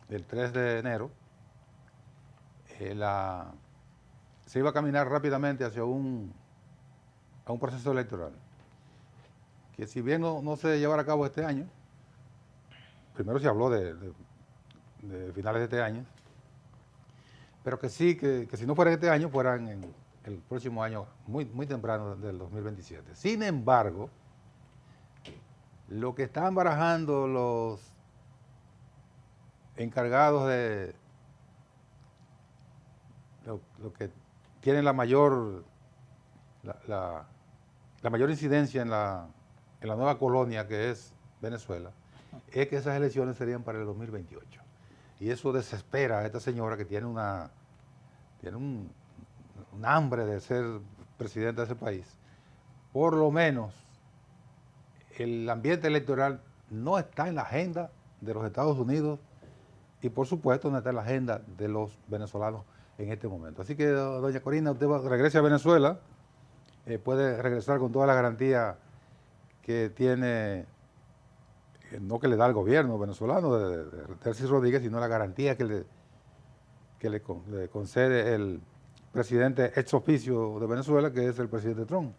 del 3 de enero, se iba a caminar rápidamente hacia a un proceso electoral, que si bien no se llevara a cabo este año, primero se habló de finales de este año, pero que sí, que si no fuera este año, fueran en el próximo año, muy temprano del 2027. Sin embargo, lo que están barajando los encargados de lo que tienen la mayor incidencia en la nueva colonia que es Venezuela, es que esas elecciones serían para el 2028. Y eso desespera a esta señora que tiene un hambre de ser presidenta de ese país. Por lo menos el ambiente electoral no está en la agenda de los Estados Unidos y por supuesto no está en la agenda de los venezolanos en este momento. Así que, doña Corina, usted regrese a Venezuela, puede regresar con toda la garantía que tiene, no que le da el gobierno venezolano de Delcy Rodríguez, sino la garantía que le concede el presidente ex oficio de Venezuela, que es el presidente Trump.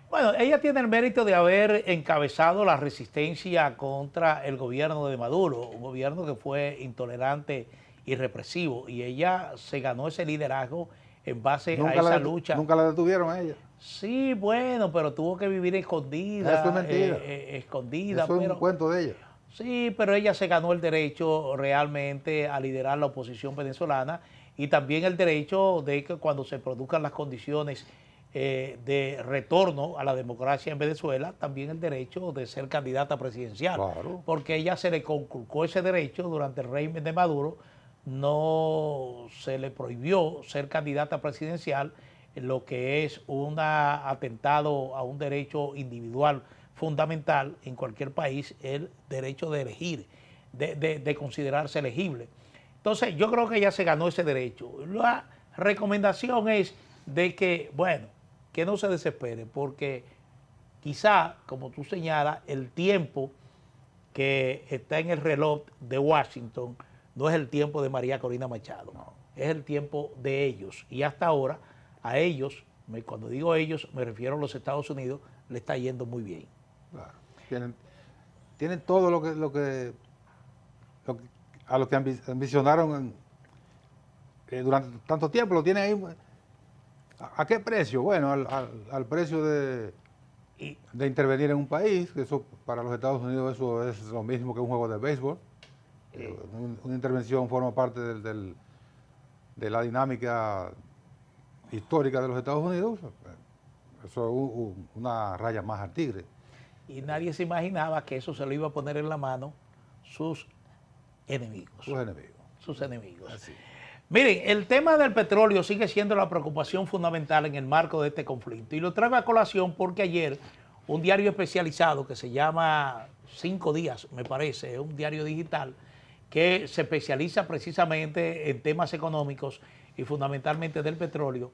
Bueno, ella tiene el mérito de haber encabezado la resistencia contra el gobierno de Maduro, un gobierno que fue intolerante y represivo, y ella se ganó ese liderazgo en base a esa lucha. ¿Nunca la detuvieron a ella? Sí, bueno, pero tuvo que vivir escondida. Eso es mentira. Escondida. Eso es un cuento de ella. Sí, pero ella se ganó el derecho realmente a liderar la oposición venezolana y también el derecho de que cuando se produzcan las condiciones de retorno a la democracia en Venezuela, también el derecho de ser candidata presidencial. Claro. Porque ella se le conculcó ese derecho durante el régimen de Maduro, no se le prohibió ser candidata presidencial, lo que es un atentado a un derecho individual fundamental en cualquier país, el derecho de elegir, de considerarse elegible. Entonces, yo creo que ella se ganó ese derecho. La recomendación es de que, bueno, que no se desespere, porque quizá, como tú señalas, el tiempo que está en el reloj de Washington no es el tiempo de María Corina Machado, no, es el tiempo de ellos. Y hasta ahora, a ellos, cuando digo ellos, me refiero a los Estados Unidos, le está yendo muy bien. Claro. Tienen todo a lo que ambicionaron durante tanto tiempo, lo tienen ahí. ¿A qué precio? Bueno, al precio de intervenir en un país, que eso para los Estados Unidos eso es lo mismo que un juego de béisbol. Una intervención forma parte de la dinámica histórica de los Estados Unidos. Eso es una raya más al tigre. Y nadie se imaginaba que eso se lo iba a poner en la mano sus enemigos. Sus enemigos. Así. Miren, el tema del petróleo sigue siendo la preocupación fundamental en el marco de este conflicto. Y lo traigo a colación porque ayer un diario especializado que se llama 5 Días, me parece, es un diario digital que se especializa precisamente en temas económicos y fundamentalmente del petróleo,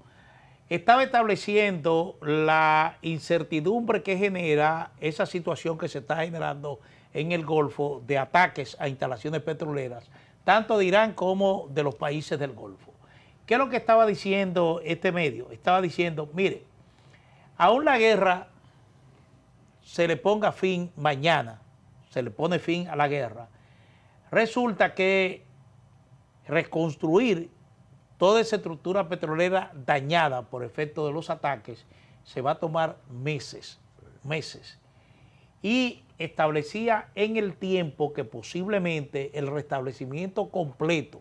estaba estableciendo la incertidumbre que genera esa situación que se está generando en el Golfo de ataques a instalaciones petroleras, tanto de Irán como de los países del Golfo. ¿Qué es lo que estaba diciendo este medio? Estaba diciendo, mire, aún la guerra se le ponga fin mañana, se le pone fin a la guerra, resulta que reconstruir toda esa estructura petrolera dañada por efecto de los ataques se va a tomar meses. Y establecía en el tiempo que posiblemente el restablecimiento completo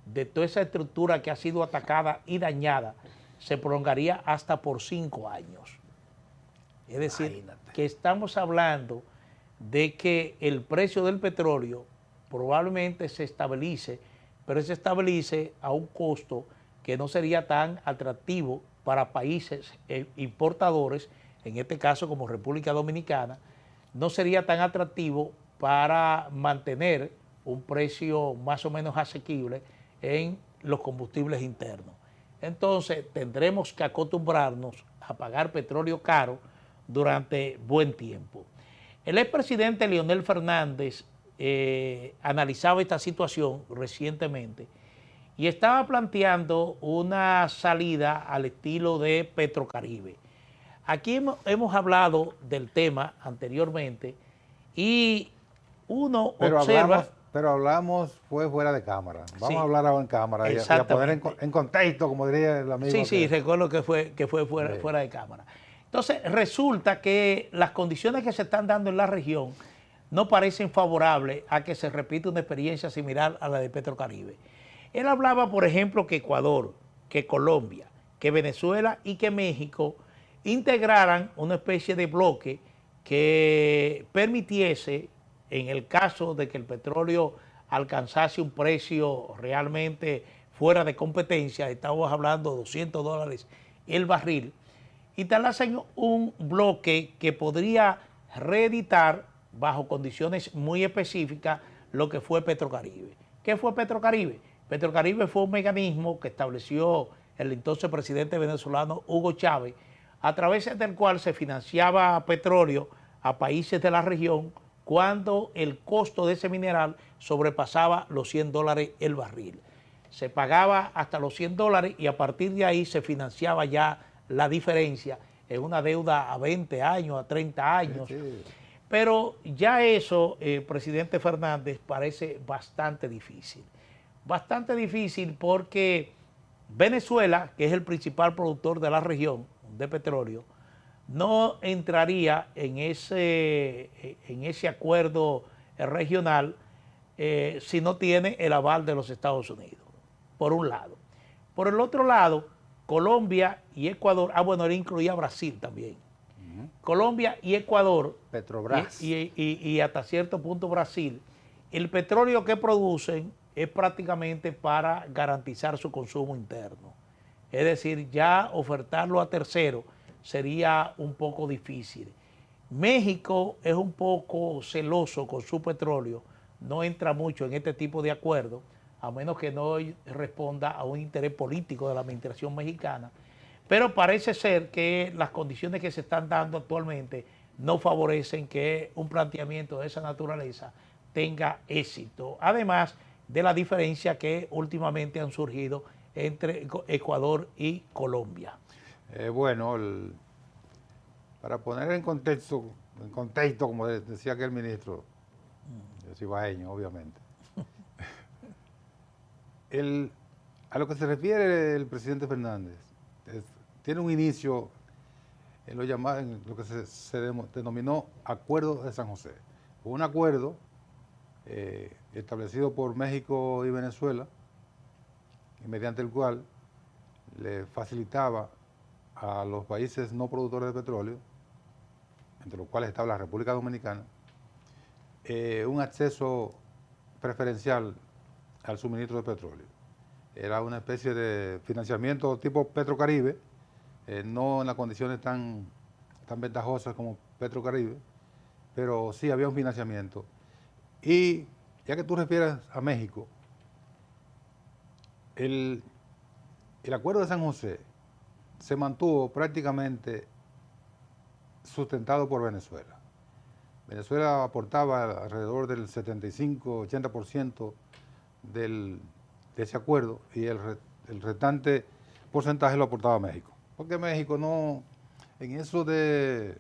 de toda esa estructura que ha sido atacada y dañada se prolongaría hasta por 5 años. Es decir, imagínate, que estamos hablando de que el precio del petróleo probablemente se estabilice, pero se estabilice a un costo que no sería tan atractivo para países importadores, en este caso como República Dominicana, no sería tan atractivo para mantener un precio más o menos asequible en los combustibles internos. Entonces tendremos que acostumbrarnos a pagar petróleo caro durante buen tiempo. El expresidente Leonel Fernández analizaba esta situación recientemente y estaba planteando una salida al estilo de Petrocaribe. Aquí hemos hablado del tema anteriormente y uno observa... Pero hablamos fue fuera de cámara. Vamos sí, a hablar ahora en cámara y a poner en contexto, como diría el amigo. Sí, recuerdo que fue fuera de cámara. Entonces, resulta que las condiciones que se están dando en la región no parecen favorables a que se repita una experiencia similar a la de Petrocaribe. Él hablaba, por ejemplo, que Ecuador, que Colombia, que Venezuela y que México integraran una especie de bloque que permitiese, en el caso de que el petróleo alcanzase un precio realmente fuera de competencia, estamos hablando de $200 el barril, instalasen un bloque que podría reeditar bajo condiciones muy específicas lo que fue Petrocaribe. ¿Qué fue Petrocaribe? Petrocaribe fue un mecanismo que estableció el entonces presidente venezolano Hugo Chávez, a través del cual se financiaba petróleo a países de la región cuando el costo de ese mineral sobrepasaba los $100 el barril. Se pagaba hasta los $100 y a partir de ahí se financiaba ya la diferencia en una deuda a 20 años, a 30 años. Sí. Pero ya eso, presidente Fernández, parece bastante difícil. Bastante difícil porque Venezuela, que es el principal productor de la región de petróleo, no entraría en ese acuerdo regional si no tiene el aval de los Estados Unidos, por un lado. Por el otro lado, Colombia y Ecuador, bueno, él incluía Brasil también. Colombia y Ecuador, Petrobras, y hasta cierto punto Brasil, el petróleo que producen es prácticamente para garantizar su consumo interno. Es decir, ya ofertarlo a terceros sería un poco difícil. México es un poco celoso con su petróleo, no entra mucho en este tipo de acuerdos, a menos que no responda a un interés político de la administración mexicana, pero parece ser que las condiciones que se están dando actualmente no favorecen que un planteamiento de esa naturaleza tenga éxito, además de la diferencia que últimamente han surgido entre Ecuador y Colombia. Bueno, para poner en contexto, como decía aquel ministro, cibaeño, obviamente, a lo que se refiere el presidente Fernández, tiene un inicio en lo que se denominó Acuerdo de San José. Un acuerdo establecido por México y Venezuela, y mediante el cual le facilitaba a los países no productores de petróleo, entre los cuales estaba la República Dominicana, un acceso preferencial al suministro de petróleo. Era una especie de financiamiento tipo Petrocaribe, no en las condiciones tan ventajosas como Petrocaribe, pero sí había un financiamiento. Y ya que tú refieres a México, el Acuerdo de San José se mantuvo prácticamente sustentado por Venezuela. Venezuela aportaba alrededor del 75-80% de ese acuerdo y el restante porcentaje lo aportaba México. Porque México no, en eso de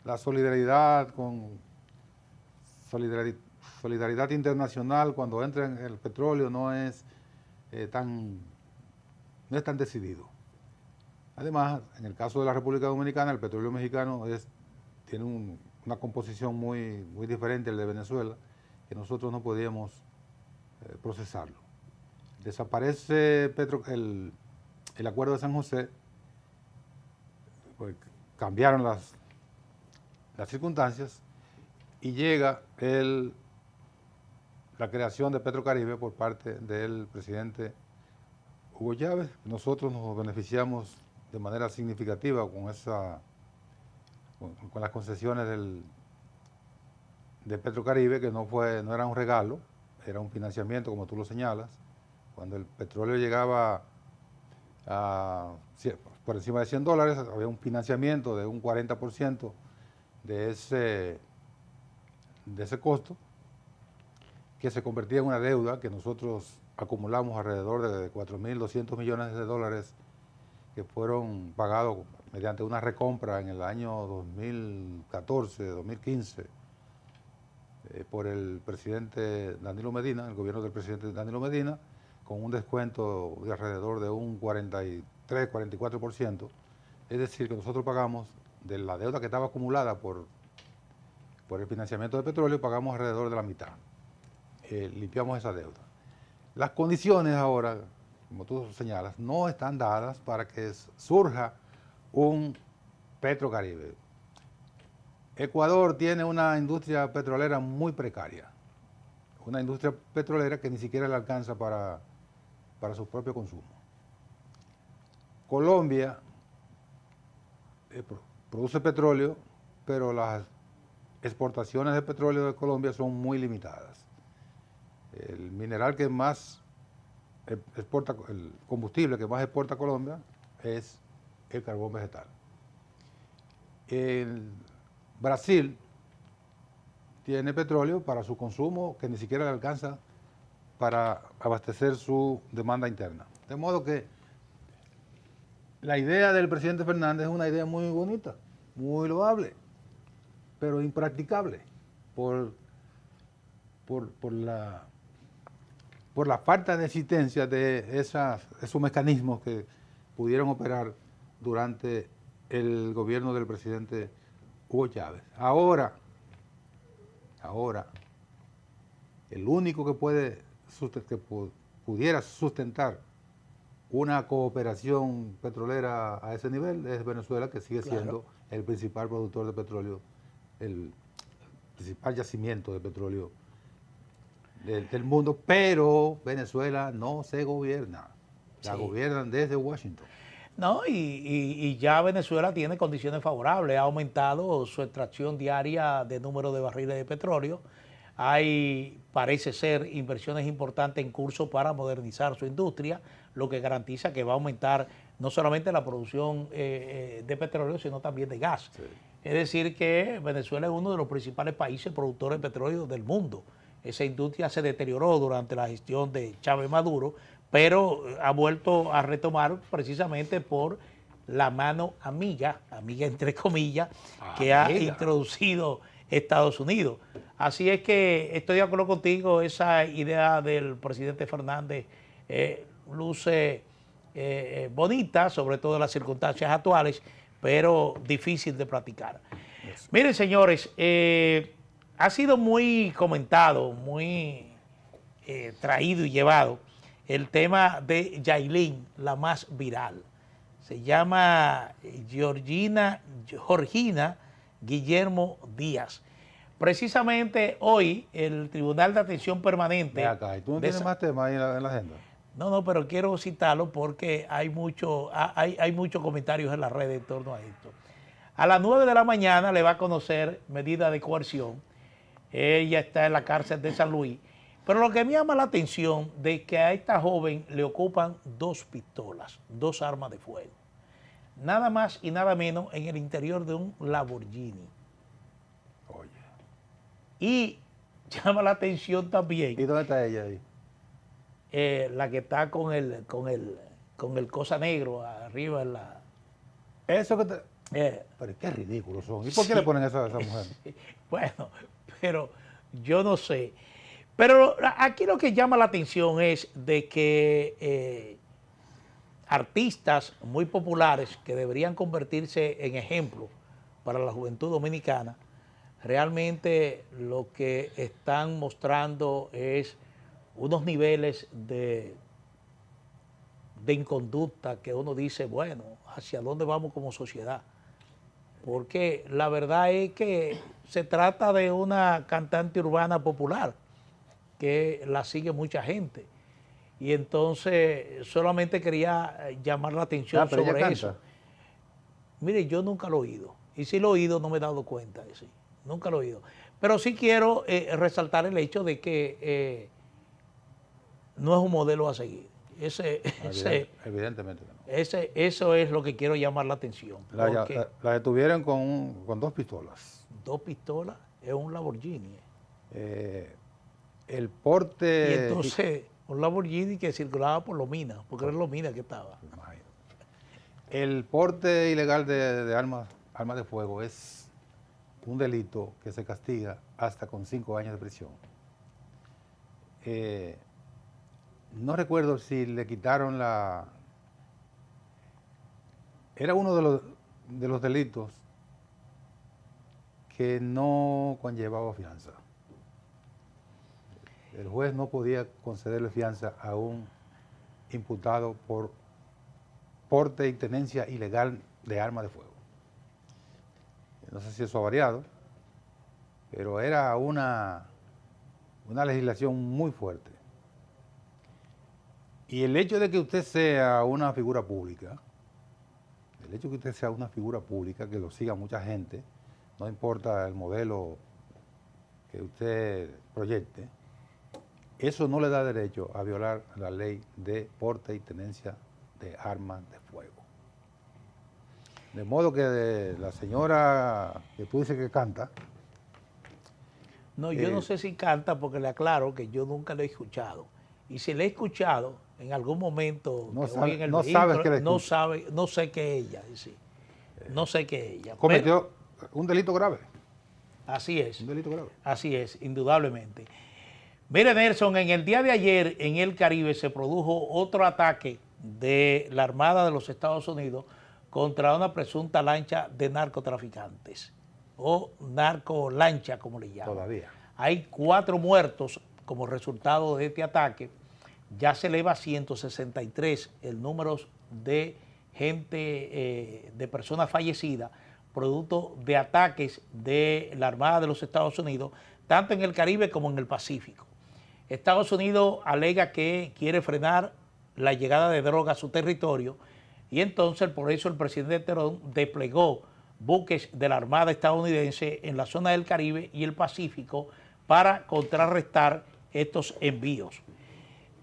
la solidaridad solidaridad internacional, cuando entra en el petróleo no es tan decidido. Además, en el caso de la República Dominicana, el petróleo mexicano tiene una composición muy diferente al de Venezuela, que nosotros no podíamos procesarlo. Desaparece el acuerdo de San José, pues cambiaron las circunstancias y llega la creación de Petrocaribe por parte del presidente Hugo Chávez. Nosotros nos beneficiamos de manera significativa con las concesiones de Petrocaribe, que no era un regalo, era un financiamiento, como tú lo señalas. Cuando el petróleo llegaba por encima de $100, había un financiamiento de un 40% de ese costo, que se convertía en una deuda que nosotros acumulamos alrededor de 4.200 millones de dólares que fueron pagados mediante una recompra en el año 2014, 2015, por el presidente Danilo Medina, el gobierno del presidente Danilo Medina, con un descuento de alrededor de un 43-44%. Es decir, que nosotros pagamos de la deuda que estaba acumulada por el financiamiento de petróleo, pagamos alrededor de la mitad. Limpiamos esa deuda. Las condiciones ahora, como tú señalas, no están dadas para que surja un Petrocaribe. Ecuador tiene una industria petrolera muy precaria, una industria petrolera que ni siquiera le alcanza para su propio consumo. Colombia produce petróleo, pero las exportaciones de petróleo de Colombia son muy limitadas. El mineral que más exporta, el combustible que más exporta Colombia es el carbón vegetal. Brasil tiene petróleo para su consumo que ni siquiera le alcanza para abastecer su demanda interna. De modo que la idea del presidente Fernández es una idea muy bonita, muy loable, pero impracticable por la falta de existencia de esos mecanismos que pudieron operar durante el gobierno del presidente Hugo Chávez. Ahora, el único que pudiera sustentar una cooperación petrolera a ese nivel es Venezuela, que sigue siendo el principal productor de petróleo, el principal yacimiento de petróleo del mundo, pero Venezuela no se gobierna, la gobiernan desde Washington. No, y ya Venezuela tiene condiciones favorables, ha aumentado su extracción diaria de número de barriles de petróleo, hay, parece ser, inversiones importantes en curso para modernizar su industria, lo que garantiza que va a aumentar no solamente la producción de petróleo, sino también de gas. Sí. Es decir, que Venezuela es uno de los principales países productores de petróleo del mundo. Esa industria se deterioró durante la gestión de Chávez Maduro, pero ha vuelto a retomar precisamente por la mano amiga entre comillas, que ha introducido Estados Unidos. Así es que estoy de acuerdo contigo, esa idea del presidente Fernández luce bonita, sobre todo en las circunstancias actuales, pero difícil de practicar. Eso. Miren, señores, ha sido muy comentado, muy traído y llevado el tema de Yailin, la más viral. Se llama Georgina Guillermo Díaz. Precisamente hoy el Tribunal de Atención Permanente... Acá, ¿y tú no tienes más temas ahí en la agenda? No, pero quiero citarlo porque hay muchos comentarios en las redes en torno a esto. A las 9 de la mañana le va a conocer medida de coerción. Ella está en la cárcel de San Luis. Pero lo que me llama la atención es que a esta joven le ocupan 2 pistolas, 2 armas de fuego. nada más y nada menos en el interior de un Lamborghini. Oye. Y llama la atención también ¿Y dónde está ella ahí? la que está con el cosa negro arriba en la... Eso que te... eh, Pero qué ridículos son. ¿Y por qué sí. le ponen eso a esa mujer? Bueno, pero yo no sé. Pero aquí lo que llama la atención es de que artistas muy populares que deberían convertirse en ejemplo para la juventud dominicana, realmente lo que están mostrando es unos niveles de inconducta que uno dice, bueno, ¿hacia dónde vamos como sociedad? Porque la verdad es que se trata de una cantante urbana popular que la sigue mucha gente. Y entonces solamente quería llamar la atención pero ella sobre canta. eso. Mire, yo nunca lo he oído. Y si lo he oído, no me he dado cuenta de sí. Nunca lo he oído. Pero sí quiero resaltar el hecho de que no es un modelo a seguir. Evidentemente que no. Eso es lo que quiero llamar la atención. Porque La detuvieron con 2 pistolas. 2 pistolas es un Lamborghini. El Y porte... entonces, un Lamborghini que circulaba por Lomina, porque era Lomina que estaba. Imagínate. El porte ilegal de armas de fuego es un delito que se castiga hasta con 5 años de prisión. No recuerdo si le quitaron la... Era uno de los delitos que no conllevaba fianza. El juez no podía concederle fianza a un imputado por porte y tenencia ilegal de arma de fuego. No sé si eso ha variado, pero era una legislación muy fuerte. Y el hecho de que usted sea una figura pública, que lo siga mucha gente, no importa el modelo que usted proyecte, eso no le da derecho a violar la ley de porte y tenencia de armas de fuego. De modo que la señora que tú dices que canta... No, yo no sé si canta porque le aclaro que yo nunca lo he escuchado. Y si le he escuchado en algún momento No que voy sabe- en el no vehículo, sabes que la no escucha. sabe, no sé qué es ella, sí. No sé qué es ella. Cometió un delito grave. Pero así es. Un delito grave. Así es, indudablemente. Mire, Nelson, en el día de ayer en el Caribe se produjo otro ataque de la Armada de los Estados Unidos contra una presunta lancha de narcotraficantes o narcolancha, como le llaman. Todavía. Hay 4 muertos como resultado de este ataque. Ya se eleva a 163 el número de gente, de personas fallecidas, producto de ataques de la Armada de los Estados Unidos, tanto en el Caribe como en el Pacífico. Estados Unidos alega que quiere frenar la llegada de droga a su territorio y entonces por eso el presidente Trump desplegó buques de la Armada estadounidense en la zona del Caribe y el Pacífico para contrarrestar estos envíos.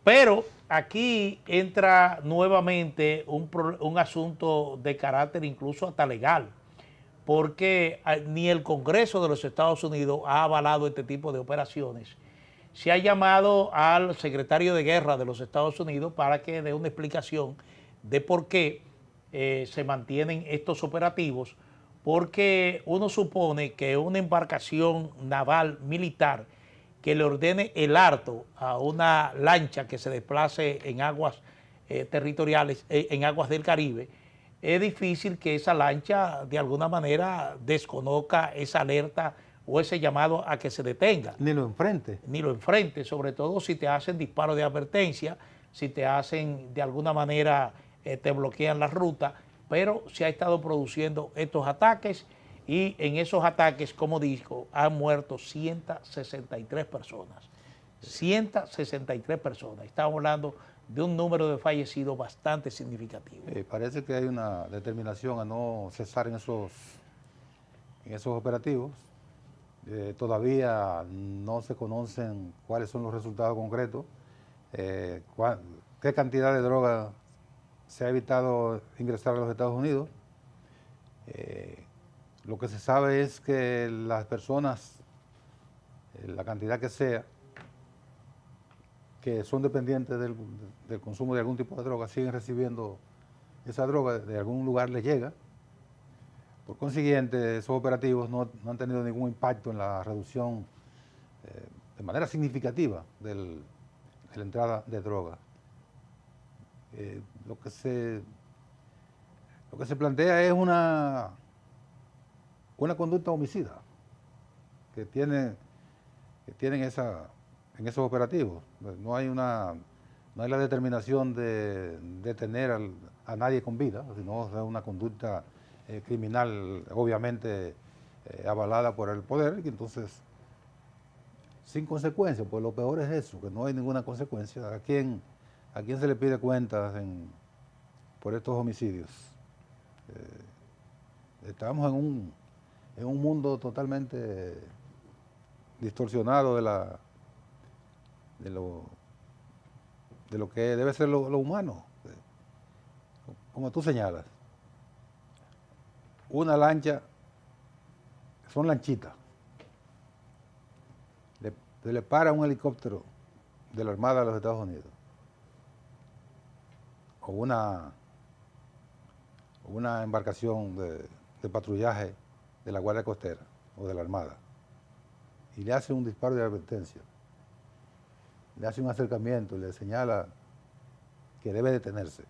Pero aquí entra nuevamente un asunto de carácter incluso hasta legal, porque ni el Congreso de los Estados Unidos ha avalado este tipo de operaciones. Se ha llamado al secretario de Guerra de los Estados Unidos para que dé una explicación de por qué se mantienen estos operativos, porque uno supone que una embarcación naval militar que le ordene el harto a una lancha que se desplace en aguas territoriales, en aguas del Caribe, es difícil que esa lancha de alguna manera desconozca esa alerta o ese llamado a que se detenga. Ni lo enfrente. Ni lo enfrente, sobre todo si te hacen disparos de advertencia, si te hacen de alguna manera, te bloquean la ruta, pero se ha estado produciendo estos ataques y en esos ataques, como dijo, han muerto 163 personas. 163 personas. Estamos hablando de un número de fallecidos bastante significativo. Parece que hay una determinación a no cesar en esos operativos. Todavía no se conocen cuáles son los resultados concretos, qué cantidad de droga se ha evitado ingresar a los Estados Unidos, Lo que se sabe es que las personas, la cantidad que sea, que son dependientes del consumo de algún tipo de droga, siguen recibiendo esa droga, de algún lugar les llega. Por consiguiente, esos operativos no han tenido ningún impacto en la reducción de manera significativa de la entrada de droga. Lo que se plantea es una conducta homicida que tienen en esos operativos. No hay la determinación de detener a nadie con vida, sino es una conducta criminal, obviamente avalada por el poder, y entonces sin consecuencias, pues lo peor es eso, que no hay ninguna consecuencia. ¿A quién se le pide cuentas por estos homicidios? Estamos en un mundo totalmente distorsionado de lo que debe ser lo humano. Como tú señalas, una lancha, son lanchitas. Se le para un helicóptero de la Armada de los Estados Unidos o una embarcación de patrullaje de la Guardia Costera o de la Armada y le hace un disparo de advertencia, le hace un acercamiento y le señala que debe detenerse.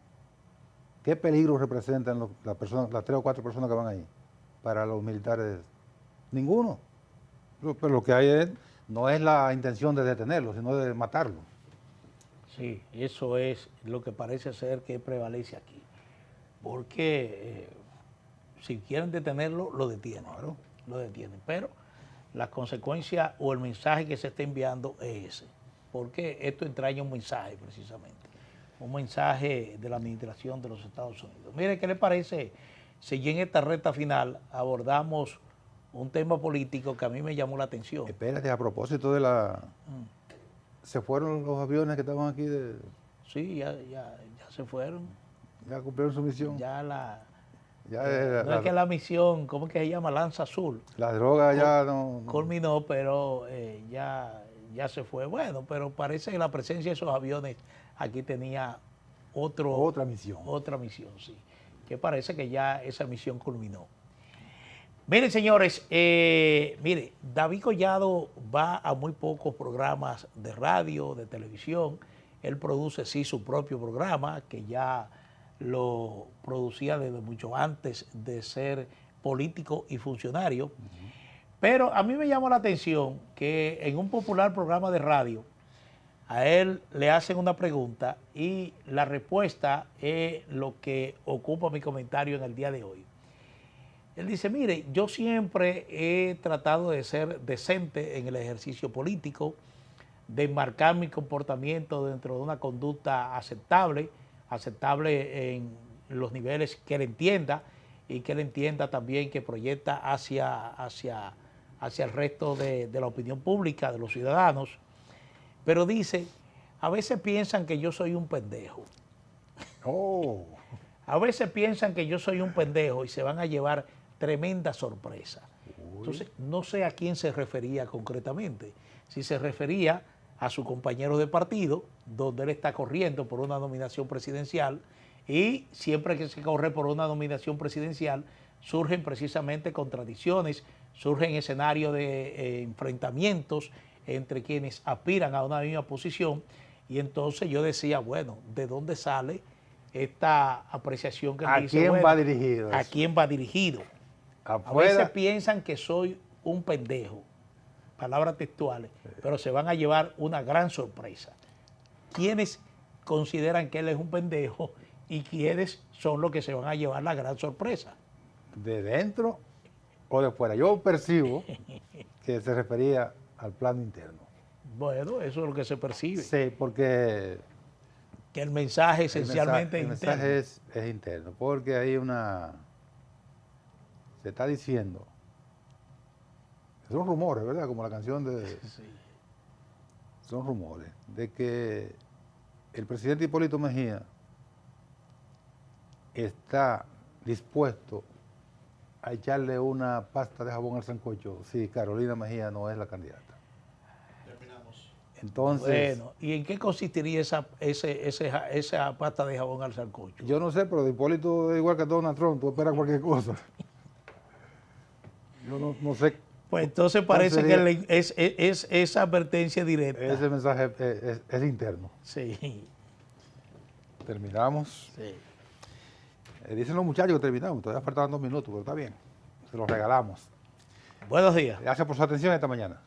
¿Qué peligro representan las 3 o 4 personas que van ahí para los militares? Ninguno. Pero lo que hay no es la intención de detenerlo, sino de matarlo. Sí, eso es lo que parece ser que prevalece aquí. Porque si quieren detenerlo, lo detienen. Claro. Lo detienen. Pero la consecuencia o el mensaje que se está enviando es ese. Porque esto entraña un mensaje precisamente. Un mensaje de la administración de los Estados Unidos. Mire, ¿qué le parece si en esta recta final abordamos un tema político que a mí me llamó la atención? Espérate, a propósito de la... ¿Se fueron los aviones que estaban aquí? Sí, ya se fueron. ¿Ya cumplieron su misión? No es que la misión, ¿cómo es que se llama? Lanza Azul. La droga ya no... Culminó, pero ya se fue. Bueno, pero parece que la presencia de esos aviones aquí tenía otra misión. Otra misión, sí. Que parece que ya esa misión culminó. Miren, señores, mire, David Collado va a muy pocos programas de radio, de televisión. Él produce, sí, su propio programa, que ya lo producía desde mucho antes de ser político y funcionario. Pero a mí me llamó la atención que en un popular programa de radio, a él le hacen una pregunta y la respuesta es lo que ocupa mi comentario en el día de hoy. Él dice, mire, yo siempre he tratado de ser decente en el ejercicio político, de enmarcar mi comportamiento dentro de una conducta aceptable en los niveles que él entienda y que él entienda también que proyecta hacia el resto de la opinión pública, de los ciudadanos. Pero dice, a veces piensan que yo soy un pendejo. Oh. A veces piensan que yo soy un pendejo y se van a llevar tremenda sorpresa. Entonces, no sé a quién se refería concretamente. Si se refería a su compañero de partido, donde él está corriendo por una nominación presidencial, y siempre que se corre por una nominación presidencial, surgen precisamente contradicciones, surgen escenarios de enfrentamientos entre quienes aspiran a una misma posición, y entonces yo decía, bueno, ¿de dónde sale esta apreciación que ¿A dice? quién bueno, va dirigido? ¿A quién va dirigido? Afuera. A veces piensan que soy un pendejo, palabras textuales, pero se van a llevar una gran sorpresa. ¿Quiénes consideran que él es un pendejo y quiénes son los que se van a llevar la gran sorpresa? ¿De dentro o de fuera? Yo percibo que se refería al plano interno. Bueno, eso es lo que se percibe. Sí, porque... Que el mensaje esencialmente es interno. El mensaje es interno, porque hay se está diciendo, son rumores, ¿verdad? Como la canción de... Sí. Son rumores de que el presidente Hipólito Mejía está dispuesto a echarle una pasta de jabón al sancocho si Carolina Mejía no es la candidata. Entonces, Bueno, ¿y en qué consistiría esa pasta de jabón al sancocho? yo no sé, pero de Hipólito es igual que Donald Trump, tú esperas cualquier cosa. Yo no sé. Pues entonces parece que es esa advertencia directa. Ese mensaje es interno. Sí. Terminamos. Sí. Dicen los muchachos que terminamos, todavía faltaban 2 minutos, pero está bien. Se los regalamos. Buenos días. Gracias por su atención esta mañana.